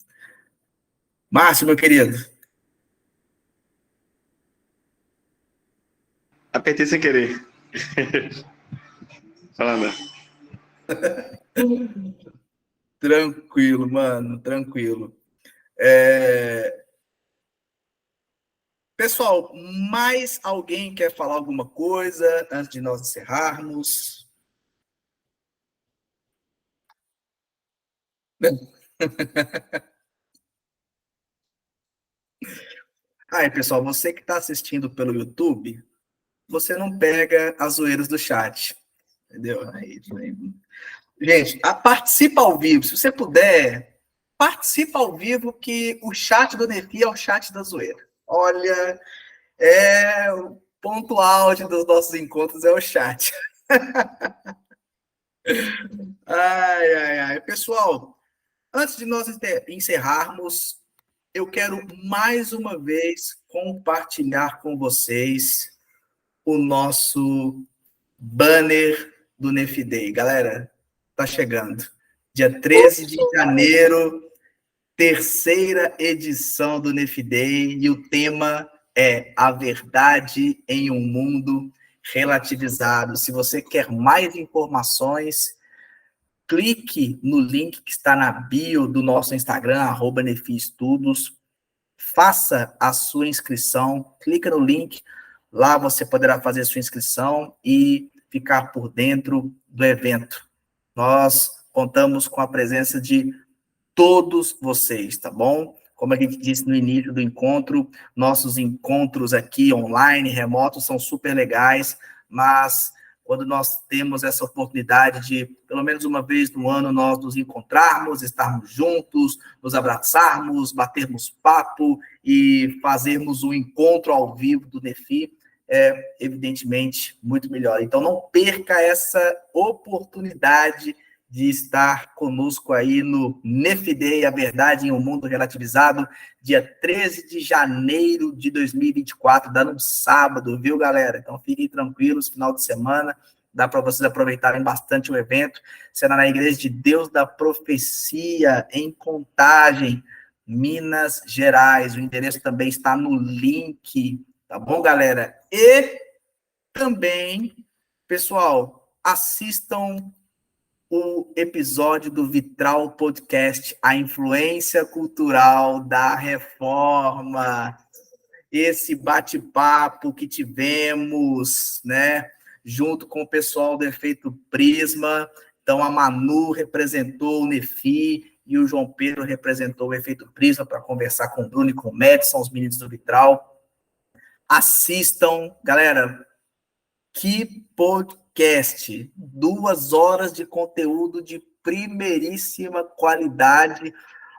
Márcio, meu querido. Apertei sem querer. Falando. Tranquilo, mano, tranquilo. Pessoal, mais alguém quer falar alguma coisa antes de nós encerrarmos? Aí, pessoal, você que está assistindo pelo YouTube, você não pega as zoeiras do chat, entendeu? Gente, participa ao vivo. Se você puder, participa ao vivo, que o chat do Nefi é o chat da zoeira. Olha, o ponto auge dos nossos encontros é o chat. Ai. Pessoal, antes de nós encerrarmos, eu quero mais uma vez compartilhar com vocês o nosso banner do Nefi Day. Galera, tá chegando. Dia 13 de janeiro, terceira edição do Nefi Day, e o tema é A Verdade em um Mundo Relativizado. Se você quer mais informações, clique no link que está na bio do nosso Instagram, @NefiEstudos. Faça a sua inscrição, clica no link, lá você poderá fazer a sua inscrição e ficar por dentro do evento. Nós contamos com a presença de todos vocês, tá bom? Como a gente disse no início do encontro, nossos encontros aqui online, remotos, são super legais, mas quando nós temos essa oportunidade de, pelo menos uma vez no ano, nós nos encontrarmos, estarmos juntos, nos abraçarmos, batermos papo e fazermos um encontro ao vivo do Nefi, é evidentemente muito melhor. Então não perca essa oportunidade de estar conosco aí no Nefi Day, A Verdade em um Mundo Relativizado, dia 13 de janeiro de 2024, dando um sábado, viu, galera? Então, fiquem tranquilos, final de semana, dá para vocês aproveitarem bastante o evento. Será na Igreja de Deus da Profecia, em Contagem, Minas Gerais. O endereço também está no link, tá bom, galera? E também, pessoal, assistam o episódio do Vitral Podcast, A Influência Cultural da Reforma. Esse bate-papo que tivemos, né, junto com o pessoal do Efeito Prisma. Então, a Manu representou o Nefi e o João Pedro representou o Efeito Prisma para conversar com o Bruno e com o Madison, os meninos do Vitral. Assistam, galera, que podcast! 2 horas de conteúdo de primeiríssima qualidade.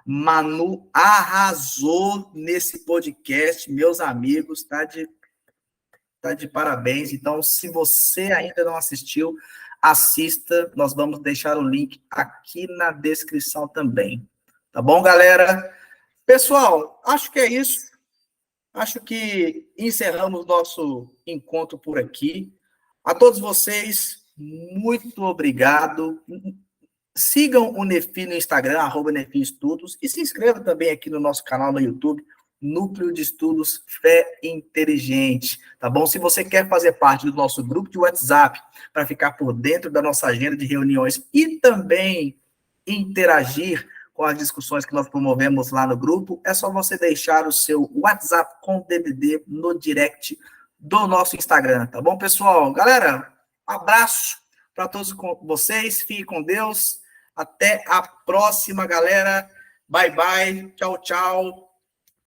Manu arrasou nesse podcast, meus amigos, tá de parabéns. Então, se você ainda não assistiu, assista. Nós vamos deixar o link aqui na descrição também. Tá bom, galera? Pessoal, acho que é isso. Acho que encerramos nosso encontro por aqui. A todos vocês, muito obrigado. Sigam o Nefi no Instagram, @NefiEstudos, e se inscreva também aqui no nosso canal no YouTube, Núcleo de Estudos Fé Inteligente, tá bom? Se você quer fazer parte do nosso grupo de WhatsApp, para ficar por dentro da nossa agenda de reuniões e também interagir com as discussões que nós promovemos lá no grupo, é só você deixar o seu WhatsApp com DDD no direct do nosso Instagram, tá bom, pessoal? Galera, um abraço para todos vocês, fiquem com Deus, até a próxima, galera, bye, bye, tchau, tchau.